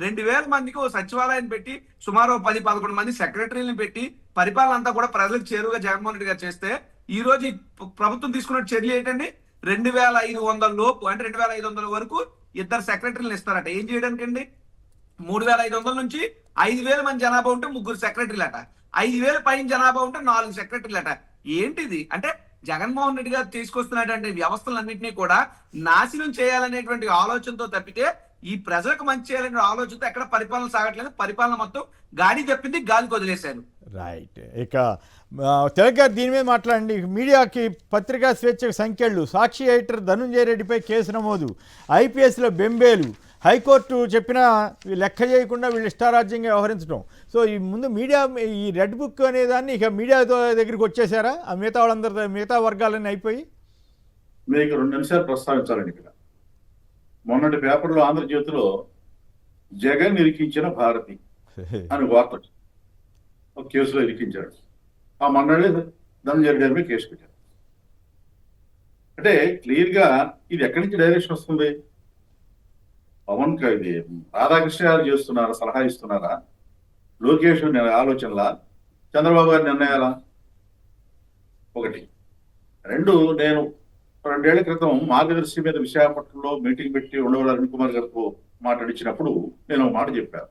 2000 మందికి ఓ సచివాలయాన్ని పెట్టి సుమారు 10-11 మంది సెక్రటరీలను పెట్టి పరిపాలన అంతా కూడా ప్రజలకు చేరువుగా జగన్మోహన్ రెడ్డి గారు చేస్తే, ఈ రోజు ప్రభుత్వం తీసుకున్న చర్యలు ఏంటండి? 2500 లోపు, అంటే 2500 వరకు 2 సెక్రటరీలు ఇస్తారట. ఏం చేయడానికి అండి? 3500 నుంచి 5000 మంది జనాభా ఉంటే 3 సెక్రటరీలు అట. 5000 పైన జనాభా ఉంటే 4 సెక్రటరీలు అట. ఏంటిది అంటే జగన్మోహన్ రెడ్డి గారు తీసుకొస్తున్నటువంటి వ్యవస్థలన్నింటినీ కూడా నాశనం చేయాలనేటువంటి ఆలోచనతో తప్పితే ఈ ప్రజలకు మంచి చేయాలనే ఆలోచనతో ఎక్కడ పరిపాలన సాగట్లేదు. పరిపాలన మొత్తం గాడి చెప్పింది, గాలికి వదిలేశారు. రైట్. ఇక తిలక్ గారు దీని మీద మాట్లాడండి. మీడియాకి పత్రికా స్వేచ్ఛకు సంఖ్యలు, సాక్షి ఎడిటర్ ధనుంజయ రెడ్డిపై కేసు నమోదు, ఐపీఎస్లో బెంబేలు, హైకోర్టు చెప్పినా లెక్క చేయకుండా వీళ్ళు ఇష్టారాజ్యంగా వ్యవహరించడం. సో ఈ ముందు మీడియా ఈ రెడ్ బుక్ అనే దాన్ని ఇక మీడియా దగ్గరికి వచ్చేసారా? ఆ మిగతా వాళ్ళందరూ మిగతా వర్గాలన్నీ అయిపోయి మీకు 2 నిమిషాలు ప్రస్తావించాలండి. ఇక్కడ మొన్నటి పేపర్లో ఆంధ్రజ్యోతిలో జగన్ ఇరికించిన భారతి అని వార్త ఒక కేసులో ఇరికించాడు. ఆ మన్నాడే ధనంజయ రెడ్డి గారి మీద కేసు పెట్టారు. అంటే క్లియర్ గా ఇది ఎక్కడి నుంచి డైరెక్షన్ వస్తుంది? పవన్ ఇది రాధాకృష్ణ గారు చేస్తున్నారా, సలహా ఇస్తున్నారా? లోకేష్ ఆలోచనలా? చంద్రబాబు గారి నిర్ణయాలా? ఒకటి. 2, నేను 2 ఏళ్ల క్రితం మార్గదర్శి మీద విశాఖపట్నంలో మీటింగ్ పెట్టి ఉండవల్లి అరుణ్ కుమార్ గారితో మాట్లాడించినప్పుడు నేను ఒక మాట చెప్పాను.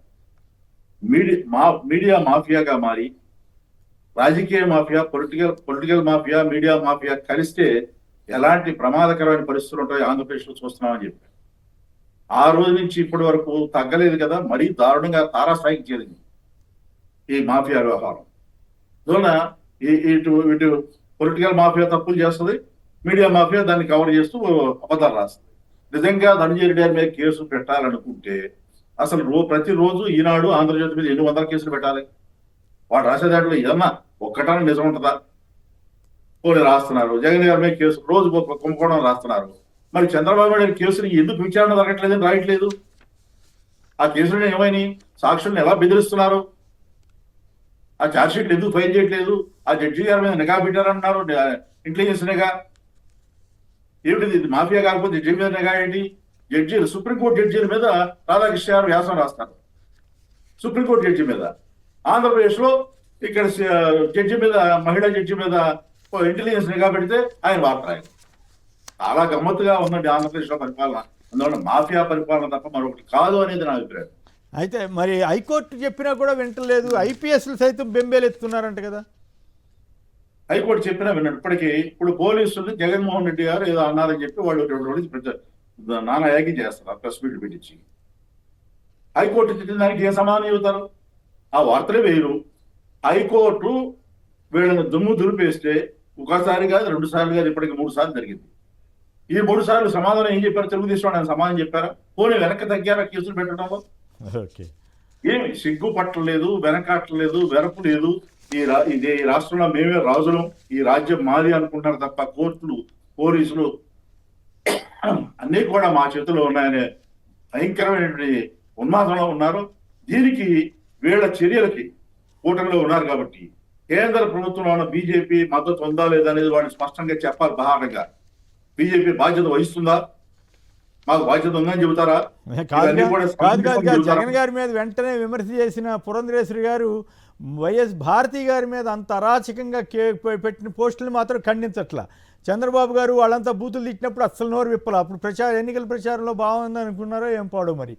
మీడియా మాఫియాగా మారి రాజకీయ mafia, political mafia, media mafia కలిస్తే ఎలాంటి ప్రమాదకరమైన పరిస్థితులు ఉంటాయో ఆంధ్రప్రదేశ్లో చూస్తున్నామని చెప్పారు. ఆ రోజు నుంచి ఇప్పటి వరకు తగ్గలేదు కదా, మరీ దారుణంగా తారాస్థాయికి చేరింది ఈ మాఫియా వ్యవహారం. అందువలన ఇటు పొలిటికల్ మాఫియా తప్పులు చేస్తుంది, మీడియా మాఫియా దాన్ని కవర్ చేస్తూ అబద్ధాలు రాస్తుంది. నిజంగా ధనంజయ రెడ్డి గారి మీద కేసు పెట్టాలనుకుంటే అసలు ప్రతిరోజు ఈనాడు, ఆంధ్రజ్యోతి మీద 800 కేసులు పెట్టాలి. వాడు రాసే దాంట్లో ఏదన్నా ఒక్కటన్నా నిజం ఉంటుందా? పోనీ రాస్తున్నారు. జగన్ గారి మీద కేసు రోజు కుంభకోణం రాస్తున్నారు. మరి చంద్రబాబు నాయుడు కేసుని ఎందుకు విచారణ జరగట్లేదని రాయట్లేదు? ఆ కేసులను ఏమైనాయి? సాక్షుల్ని ఎలా బెదిరిస్తున్నారు? ఆ ఛార్జ్షీట్లు ఎందుకు ఫైల్ చేయట్లేదు? ఆ జడ్జి గారి మీద నిఘా పెట్టారన్నారు, ఇంటెలిజెన్స్ నిఘా. ఏమిటిది? ఇది మాఫియా కాకపోతే జడ్జి మీద నిఘా ఏంటి? జడ్జీలు, సుప్రీంకోర్టు జడ్జీల మీద రాధాకృష్ణ గారు వ్యాసం రాస్తారు. సుప్రీంకోర్టు జడ్జి మీద, ఆంధ్రప్రదేశ్ లో ఇక్కడ జడ్జి మీద, మహిళా జడ్జి మీద ఇంటెలిజెన్స్ నిఘా పెడితే ఆయన వార్త రాయాలి. చాలా గమ్మత్తుగా ఉందండి ఆంధ్రప్రదేశ్ లో పరిపాలన. అందువల్ల మాఫియా పరిపాలన తప్ప మరొకటి కాదు అనేది నా అభిప్రాయం. అయితే మరి హైకోర్టు చెప్పినా కూడా వింటలేదు, ఐపీఎస్లు సైతం బెంబేలెత్తున్నారంట కదా? హైకోర్టు చెప్పినా విన్నాడు. ఇప్పటికీ ఇప్పుడు పోలీసులు జగన్మోహన్ రెడ్డి గారు ఏదో అన్నారని చెప్పి వాళ్ళు 2 రోజులు నానా యాగి చేస్తారు ప్రెస్ మీట్ పెట్టించి. హైకోర్టు చెప్పిన దానికి ఏం సమాధానం చెబుతారు? ఆ వార్తలే వేరు. హైకోర్టు వీళ్ళని దుమ్ము దులిపేస్తే ఒకసారి కాదు, 2 సార్లు కాదు, ఇప్పటికి 3 సార్లు జరిగింది. ఈ 3 సార్లు సమాధానం ఏం చెప్పారు? తెలుగుదేశం ఆయన సమాధానం చెప్పారా? పోనీ వెనక్కి తగ్గారా కేసులు పెట్టడంలో? ఏమి సిగ్గు పట్టలేదు, వెనకాటలేదు, వెరపు లేదు. ఈ రాష్ట్రంలో మేమే రాజులం, ఈ రాజ్యం మాది అనుకుంటారు తప్ప కోర్టులు, పోలీసులు అన్నీ కూడా మా చేతిలో ఉన్నాయనే భయంకరమైనటువంటి ఉన్మాదంలో ఉన్నారు. దీనికి వీళ్ళ చర్యలకి కూటమిలో ఉన్నారు కాబట్టి కేంద్ర ప్రభుత్వంలో ఉన్న బీజేపీ మద్దతు ఉందా లేదా అనేది వాడిని స్పష్టంగా చెప్పాలి. బహారంగా బీజేపీ బాధ్యత వహిస్తుందా? మాకు బాధ్యత ఉందని చెబుతారా? కాదు. జగన్ గారి మీద వెంటనే విమర్శ చేసిన పురంధరేశ్వరి గారు వైఎస్ భారతి గారి మీద అంత అరాచకంగా పెట్టిన పోస్టులు మాత్రం ఖండించట్లా. చంద్రబాబు గారు వాళ్ళంతా బూతులు తిట్టినప్పుడు అస్సలు నోరు విప్పల. అప్పుడు ఎన్నికల ప్రచారంలో బాగుంది అనుకున్నారో ఏం పాడో మరి.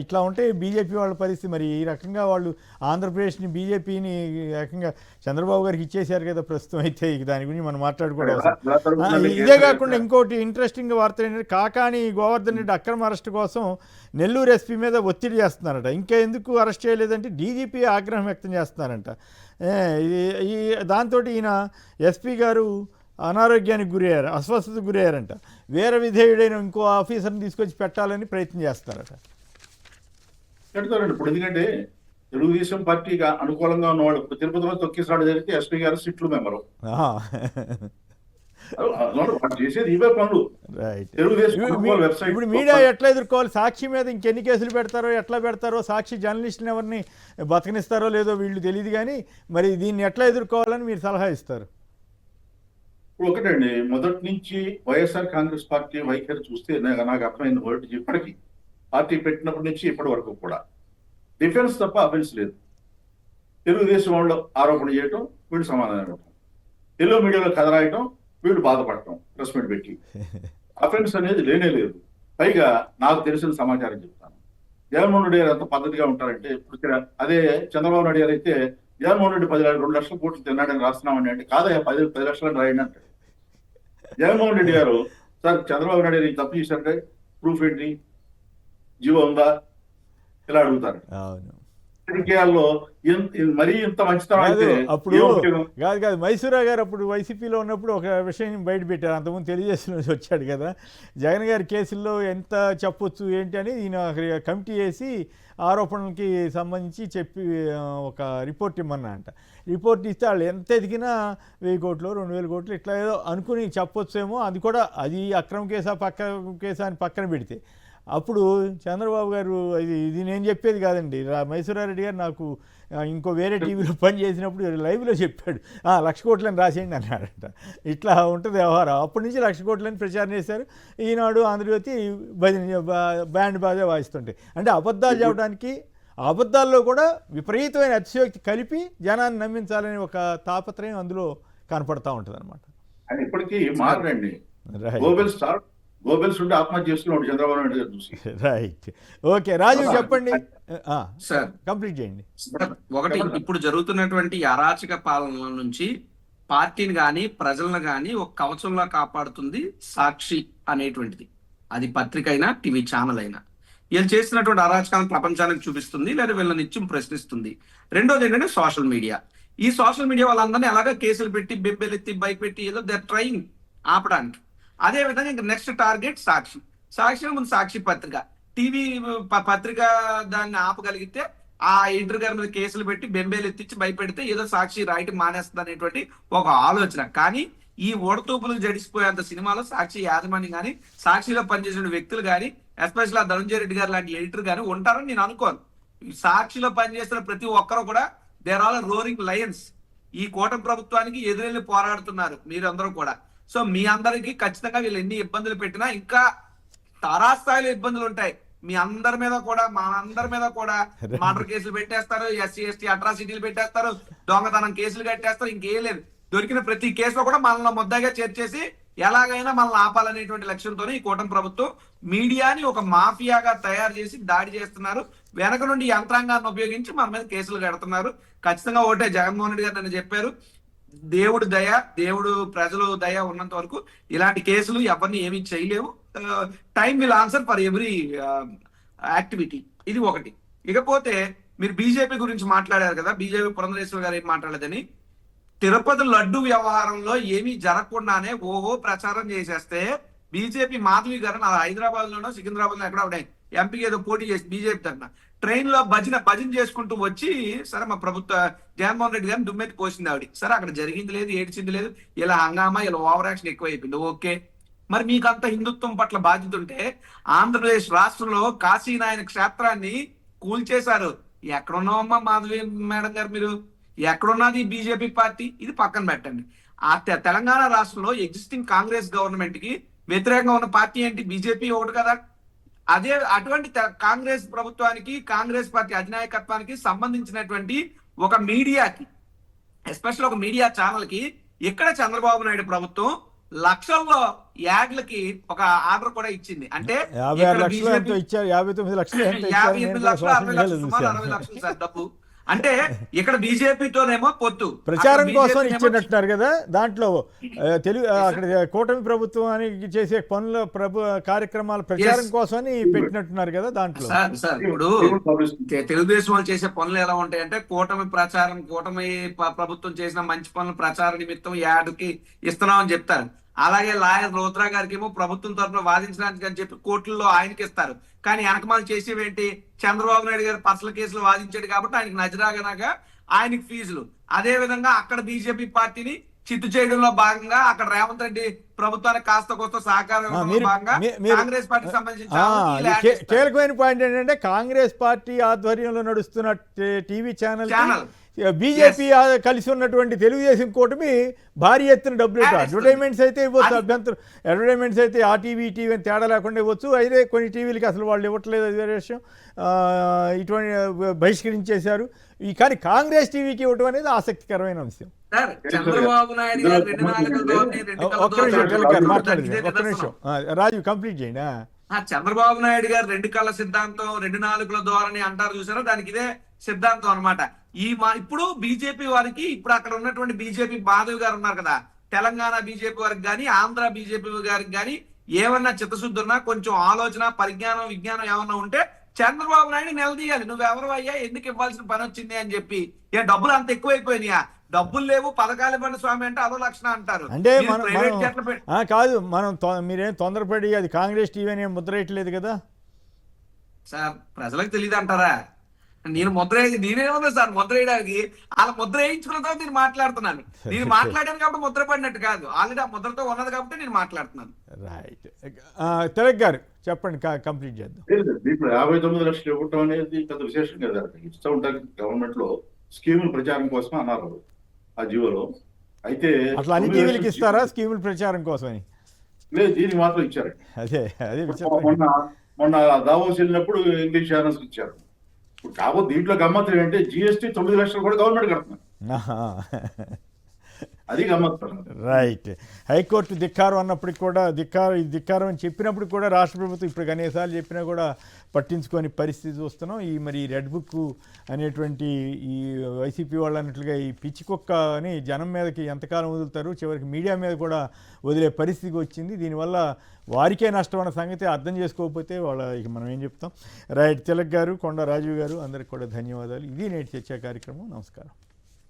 ఇట్లా ఉంటే బీజేపీ వాళ్ళ పరిస్థితి. మరి ఈ రకంగా వాళ్ళు ఆంధ్రప్రదేశ్ని, బీజేపీని రకంగా చంద్రబాబు గారికి ఇచ్చేశారు కదా ప్రస్తుతం. అయితే దాని గురించి మనం మాట్లాడుకోవడం. ఇదే కాకుండా ఇంకోటి ఇంట్రెస్టింగ్ వార్త ఏంటంటే, కాకాని గోవర్ధన్ రెడ్డి అక్రమ అరెస్ట్ కోసం నెల్లూరు ఎస్పీ మీద ఒత్తిడి చేస్తున్నారట. ఇంకా ఎందుకు అరెస్ట్ చేయలేదంటే డీజీపీ ఆగ్రహం వ్యక్తం చేస్తున్నారంట. దాంతో ఈయన ఎస్పీ గారు అనారోగ్యానికి గురయ్యారు, అస్వస్థతకు గురయ్యారంట. వేరే విధేయుడైన ఇంకో ఆఫీసర్ని తీసుకొచ్చి పెట్టాలని ప్రయత్నం చేస్తారట. పెడతారండి. ఇప్పుడు ఎందుకంటే తెలుగుదేశం పార్టీకి అనుకూలంగా ఉన్నవాళ్ళు ఇప్పుడు తిరుపతిలో తొక్కిసాడు జరిగితే ఎస్పీ గారు సిట్లు మెంబరు. చేసేది ఇవే పనులు. ఇప్పుడు మీడియా ఎట్లా ఎదుర్కోవాలి? సాక్షి మీద ఇంకెన్ని కేసులు పెడతారో, ఎట్లా పెడతారో, సాక్షి జర్నలిస్టుని ఎవరిని బతకనిస్తారో లేదో వీళ్ళు తెలియదు. కానీ మరి దీన్ని ఎట్లా ఎదుర్కోవాలని మీరు సలహా ఇస్తారు? ఇప్పుడు ఒకటండి, మొదటి నుంచి వైఎస్ఆర్ కాంగ్రెస్ పార్టీ వైఖరి చూస్తే నాకు అర్థమైంది. మొదటి ఇప్పటికీ పార్టీ పెట్టినప్పటి నుంచి ఇప్పటి వరకు కూడా డిఫెన్స్ తప్ప అఫెన్స్ లేదు. తెలుగుదేశం వాళ్ళు ఆరోపణ చేయటం, వీళ్ళు సమాధానం ఇవ్వటం, ఎల్లో మీడియాలో కథ రాయటం, వీళ్ళు బాధపడటం ప్రెస్ మీట్ పెట్టి. అఫెన్స్ అనేది లేనే లేదు. పైగా నాకు తెలిసిన సమాచారం చెప్తాను. జగన్మోహన్ రెడ్డి గారు ఎంత పద్ధతిగా ఉంటారంటే, ఇప్పుడు అదే చంద్రబాబు నాయుడు గారు అయితే జగన్మోహన్ రెడ్డి 2 లక్షల కోట్లు తిన్నాడని రాస్తున్నామని అంటే, కాదయ్యా 10 లక్షలని రాయండి అంటాడు. జగన్మోహన్ రెడ్డి గారు, సార్ చంద్రబాబు నాయుడు గారు తప్పు చేశారంటే ప్రూఫ్ ఏంటి, జీవో ఉందా, ఇలా అడుగుతారు. రాజకీయాల్లో మరీ ఇంత మంచితనం అయితే అప్పుడు కాదు మైసూరా గారు అప్పుడు వైసీపీలో ఉన్నప్పుడు ఒక విషయం బయట పెట్టారు. అంతకుముందు తెలియజేసిన నుంచి వచ్చాడు కదా, జగన్ గారి కేసుల్లో ఎంత చెప్పొచ్చు ఏంటి అని ఈయన కమిటీ వేసి ఆరోపణలకి సంబంధించి చెప్పి ఒక రిపోర్ట్ ఇమ్మన్నా అంట. రిపోర్ట్ ఇస్తే వాళ్ళు ఎంత ఎదిగినా 1000 కోట్లు 2000 కోట్లు ఇట్లా ఏదో అనుకుని చెప్పొచ్చేమో. అది కూడా అది అక్రమ కేసా కేసా అని పక్కన పెడితే అప్పుడు చంద్రబాబు గారు ఇది నేను చెప్పేది కాదండి, మైసూరారెడ్డి గారు నాకు ఇంకో వేరే టీవీలో పని చేసినప్పుడు లైవ్లో చెప్పాడు, 1,00,000 కోట్లని రాసేయండి అన్నాడంట. ఇట్లా ఉంటుంది వ్యవహారం. అప్పటి నుంచి 1,00,000 కోట్లని ప్రచారం చేశారు. ఈనాడు, ఆంధ్రజ్యోతి బ్యాండ్ బాజా వాయిస్తుంటాయి. అంటే అబద్ధాలు చెప్పడానికి, అబద్ధాల్లో కూడా విపరీతమైన అతిశయోక్తి కలిపి జనాన్ని నమ్మించాలని ఒక తాపత్రయం అందులో కనపడతా ఉంటుంది అనమాట. ఇప్పటికీ మారండి. గ్లోబల్ స్టార్ గోబెల్స్ ఉంటే ఆత్మహత్య చేసుకున్నాడు చంద్రబాబు నాయుడు గారు చూసి. రైట్. ఓకే రాజు చెప్పండి. సార్ కంప్లీట్ చేయండి. ఒకటి, ఇప్పుడు జరుగుతున్నటువంటి ఈ అరాచక పాలన నుంచి పార్టీని గాని ప్రజలను గాని ఒక కవచంలా కాపాడుతుంది సాక్షి అనేటువంటిది. అది పత్రిక అయినా టీవీ ఛానల్ అయినా వీళ్ళు చేస్తున్నటువంటి అరాచకాలను ప్రపంచానికి చూపిస్తుంది, లేదా వీళ్ళ నిత్యం ప్రశ్నిస్తుంది. రెండోది ఏంటంటే సోషల్ మీడియా. ఈ సోషల్ మీడియా వాళ్ళందరినీ ఎలాగ కేసులు పెట్టి బెబ్బెలెత్తి భయపెట్టి ఏదో దే ట్రైంగ్ ఆపడానికి. అదే విధంగా ఇంకా నెక్స్ట్ టార్గెట్ సాక్షి. సాక్షి ముందు సాక్షి పత్రిక, టీవీ పత్రిక దాన్ని ఆపగలిగితే ఆ ఎడిటర్ గారి మీద కేసులు పెట్టి బెంబేలు ఎత్తించి భయపెడితే ఏదో సాక్షి రాయటం మానేస్తుంది అనేటువంటి ఒక ఆలోచన. కానీ ఈ ఓడతూపులకు జడిసిపోయేంత సినిమాలో సాక్షి యాజమాన్యం కానీ సాక్షిలో పనిచేసిన వ్యక్తులు కానీ ఎస్పెషల్ ధనంజయ రెడ్డి గారు లాంటి ఎడిటర్ కానీ ఉంటారని నేను అనుకోను. ఈ సాక్షిలో పనిచేస్తున్న ప్రతి ఒక్కరు కూడా దేర్ ఆల్ రోరింగ్ లయన్స్. ఈ కూటమి ప్రభుత్వానికి ఎదురెళ్ళి పోరాడుతున్నారు మీరందరూ కూడా. సో మీ అందరికీ ఖచ్చితంగా వీళ్ళు ఎన్ని ఇబ్బందులు పెట్టినా ఇంకా తారాస్థాయిలో ఇబ్బందులు ఉంటాయి. మీ అందరి మీద కూడా మా అందరి మీద కూడా మర్డర్ కేసులు పెట్టేస్తారు, ఎస్సీ ఎస్టీ అట్రాసిటీలు పెట్టేస్తారు, దొంగతనం కేసులు కట్టేస్తారు. ఇంకేం లేదు, దొరికిన ప్రతి కేసులో కూడా మనల్ని ముద్దగా చేర్చేసి ఎలాగైనా మనల్ని ఆపాలనేటువంటి లక్ష్యంతోనే ఈ కూటమి ప్రభుత్వం మీడియాని ఒక మాఫియాగా తయారు చేసి దాడి చేస్తున్నారు. వెనక నుండి యంత్రాంగాన్ని ఉపయోగించి మన మీద కేసులు కడుతున్నారు. ఖచ్చితంగా ఒకటే, జగన్మోహన్ రెడ్డి గారు నన్ను చెప్పారు, దేవుడు దయ, దేవుడు ప్రజలు దయ ఉన్నంత వరకు ఇలాంటి కేసులు ఎవరిని ఏమీ చేయలేవు. Time will answer for every activity. ఇది ఒకటి. ఇకపోతే మీరు బీజేపీ గురించి మాట్లాడారు కదా, బీజేపీ పురంధరేశ్వర గారు ఏం మాట్లాడదని. తిరుపతి లడ్డు వ్యవహారంలో ఏమీ జరగకుండానే ఓహో ప్రచారం చేసేస్తే బీజేపీ మాధవి గారు హైదరాబాద్ లోనో సికింద్రాబాద్ లో ఎక్కడ ఎంపీకి ఏదో పోటీ చేసి బీజేపీ తరఫున ట్రైన్ లో భజన చేసుకుంటూ వచ్చి సరే మా ప్రభుత్వ జగన్మోహన్ రెడ్డి గారిని దుమ్మెత్తి పోసింది ఆవిడ. సరే అక్కడ జరిగింది లేదు, ఏడ్చింది లేదు, ఇలా హంగామా ఇలా ఓవర్ యాక్షన్ ఎక్కువ అయిపోయింది. ఓకే, మరి మీకు అంత హిందుత్వం పట్ల బాధ్యత ఉంటే ఆంధ్రప్రదేశ్ రాష్ట్రంలో కాశీనాయన క్షేత్రాన్ని కూల్చేశారు. ఎక్కడున్నావమ్మా మాధవి మేడం గారు, మీరు ఎక్కడున్నది బీజేపీ పార్టీ? ఇది పక్కన పెట్టండి. ఆ తెలంగాణ రాష్ట్రంలో ఎగ్జిస్టింగ్ కాంగ్రెస్ గవర్నమెంట్ కి వ్యతిరేకంగా ఉన్న పార్టీ ఏంటి? బీజేపీ ఒకటి కదా. అదే అటువంటి కాంగ్రెస్ ప్రభుత్వానికి, కాంగ్రెస్ పార్టీ అధినాయకత్వానికి సంబంధించినటువంటి ఒక మీడియాకి, ఎస్పెషల్ ఒక మీడియా ఛానల్ కి ఇక్కడ చంద్రబాబు నాయుడు ప్రభుత్వం లక్షల్లో యాడ్లకి ఒక ఆర్డర్ కూడా ఇచ్చింది. అంటే 59 లక్షలు సుమారు 60 లక్షలు సార్ డబ్బు. అంటే ఇక్కడ బీజేపీతోనేమో పొత్తు, ప్రచారం కోసం ఇచ్చినట్టున్నారు కదా. దాంట్లో తెలుగు అక్కడ కూటమి ప్రభుత్వానికి చేసే పనుల కార్యక్రమాల ప్రచారం కోసమని పెట్టినట్టున్నారు కదా దాంట్లో. సార్ ఇప్పుడు తెలుగుదేశం వాళ్ళు చేసే పనులు ఎలా ఉంటాయంటే కూటమి ప్రచారం, కూటమి ప్రభుత్వం చేసిన మంచి పనులు ప్రచార నిమిత్తం యాడ్కి ఇస్తున్నాం అని చెప్తారు. అలాగే లాయర్ రోత్రా గారికి ఏమో ప్రభుత్వం తరఫున వాదించడానికి అని చెప్పి కోర్టుల్లో ఆయనకి ఇస్తారు. కానీ వెనకమాలు చేసేవేంటి? చంద్రబాబు నాయుడు గారు పర్సనల్ కేసులు వాదించాడు కాబట్టి ఆయనకి నజరాగనగా ఆయనకి ఫీజులు. అదే విధంగా అక్కడ బీజేపీ పార్టీని చిత్తు చేయడంలో భాగంగా అక్కడ రేవంత్ రెడ్డి ప్రభుత్వానికి కాస్త కొత్త సహకారం భాగంగా కాంగ్రెస్ పార్టీకి సంబంధించిన కీలకమైన పాయింట్ ఏంటంటే కాంగ్రెస్ పార్టీ ఆధ్వర్యంలో నడుస్తున్న టీవీ ఛానల్ బీజేపీ కలిసి ఉన్నటువంటి తెలుగుదేశం కూటమి భారీ ఎత్తున డబ్బులు అడ్వర్టైజ్మెంట్స్ అయితే ఇవ్వచ్చు, అభ్యంతరం అడ్వర్టైజ్మెంట్స్ అయితే ఆ టీవీ టీవీ అని తేడా లేకుండా ఇవ్వచ్చు. అయితే కొన్ని టీవీలకి అసలు వాళ్ళు ఇవ్వట్లేదు, అది వేరే విషయం. ఇటువంటి బహిష్కరించేశారు. కానీ కాంగ్రెస్ టీవీకి ఇవ్వటం అనేది ఆసక్తికరమైన అంశం. ఒక్క నిమిషం రాజు కంప్లీట్ చేయండి. చంద్రబాబు నాయుడు గారు 2 కళ్ళ సిద్ధాంతం, 2 నాలుగుల ధోరణి అంటారు చూసారా, దానికి ఇదే సిద్ధాంతం అనమాట. ఇప్పుడు బీజేపీ వారికి, ఇప్పుడు అక్కడ ఉన్నటువంటి బీజేపీ మాధవ్ గారు ఉన్నారు కదా, తెలంగాణ బీజేపీ వారికి కానీ ఆంధ్ర బీజేపీ గారికి కానీ ఏమన్నా చిత్తశుద్ధి ఉన్నా, కొంచెం ఆలోచన పరిజ్ఞానం విజ్ఞానం ఏమన్నా ఉంటే చంద్రబాబు నాయుడు నిలదీయాలి. నువ్వెవరు అయ్యా, ఎందుకు ఇవ్వాల్సిన పని వచ్చింది అని చెప్పి. డబ్బులు అంత ఎక్కువైపోయినాయా? డబ్బులు లేవు, పథకాలు ఇవ్వండి స్వామి అంటే అదో లక్షణం అంటారు. అంటే కాదు, మనం మీరేం తొందరపడి అది కాంగ్రెస్ టీవీ అని ముద్ర వేయట్లేదు కదా సార్. ప్రజలకు తెలియదు అంటారా? నేను నేనేమన్నా సార్ ముద్ర వేయడానికి, అలా ముద్ర వేయించుకున్న తర్వాత నేను మాట్లాడుతున్నాను. నేను మాట్లాడాను కాబట్టి ముద్ర పడినట్టు కాదు, ఆల్రెడీ ఆ ముద్రతో ఉన్నది కాబట్టి నేను మాట్లాడుతున్నాను. రైట్. తిలక్ గారు చెప్పండి, కంప్లీట్ చేద్దాం. ఇప్పుడు 59 లక్షలు ఇవ్వటం అనేది పెద్ద విశేషం కదా. ఇస్తూ ఉంటారు గవర్నమెంట్ లో స్కీముల ప్రచారం కోసం అన్నారు ఆ జీవోలో. అయితే అట్లా అన్ని టీవీలకి ఇస్తారా స్కీముల ప్రచారం కోసమని? లేదు, దీనికి మాత్రం ఇచ్చారు. అదే మొన్న దావోస్ వెళ్ళినప్పుడు ఇంగ్లీష్ ఛానల్స్ ఇచ్చారు. కాబట్టి దీంట్లో గమ్మత్తు ఏంటంటే GST 9 లక్షలు కూడా గవర్నమెంట్ కడుతున్నారు. అది గమ్మత్తు. రైట్. హైకోర్టు ధిక్కారం అన్నప్పటికి కూడా ధిక్కారం అని చెప్పినప్పుడు కూడా రాష్ట్ర ప్రభుత్వం ఇప్పుడు అనేసార్లు చెప్పినా కూడా పట్టించుకొని పరిస్థితి చూస్తున్నాం. ఈ రెడ్ బుక్ అనేటువంటి ఈ వైసీపీ వాళ్ళు అన్నట్లుగా ఈ పిచ్చి కుక్క అని జనం మీదకి ఎంతకాలం వదులుతారు, చివరికి మీడియా మీద కూడా వదిలే పరిస్థితికి వచ్చింది. దీనివల్ల వారికే నష్టం అన్న సంగతి అర్థం చేసుకోకపోతే ఇక మనం ఏం చెప్తాం. రైట్. తిలక్ గారు, కొండ రాజీవ్ గారు అందరికి కూడా ధన్యవాదాలు. ఇది నేటి చర్చా కార్యక్రమం. నమస్కారం.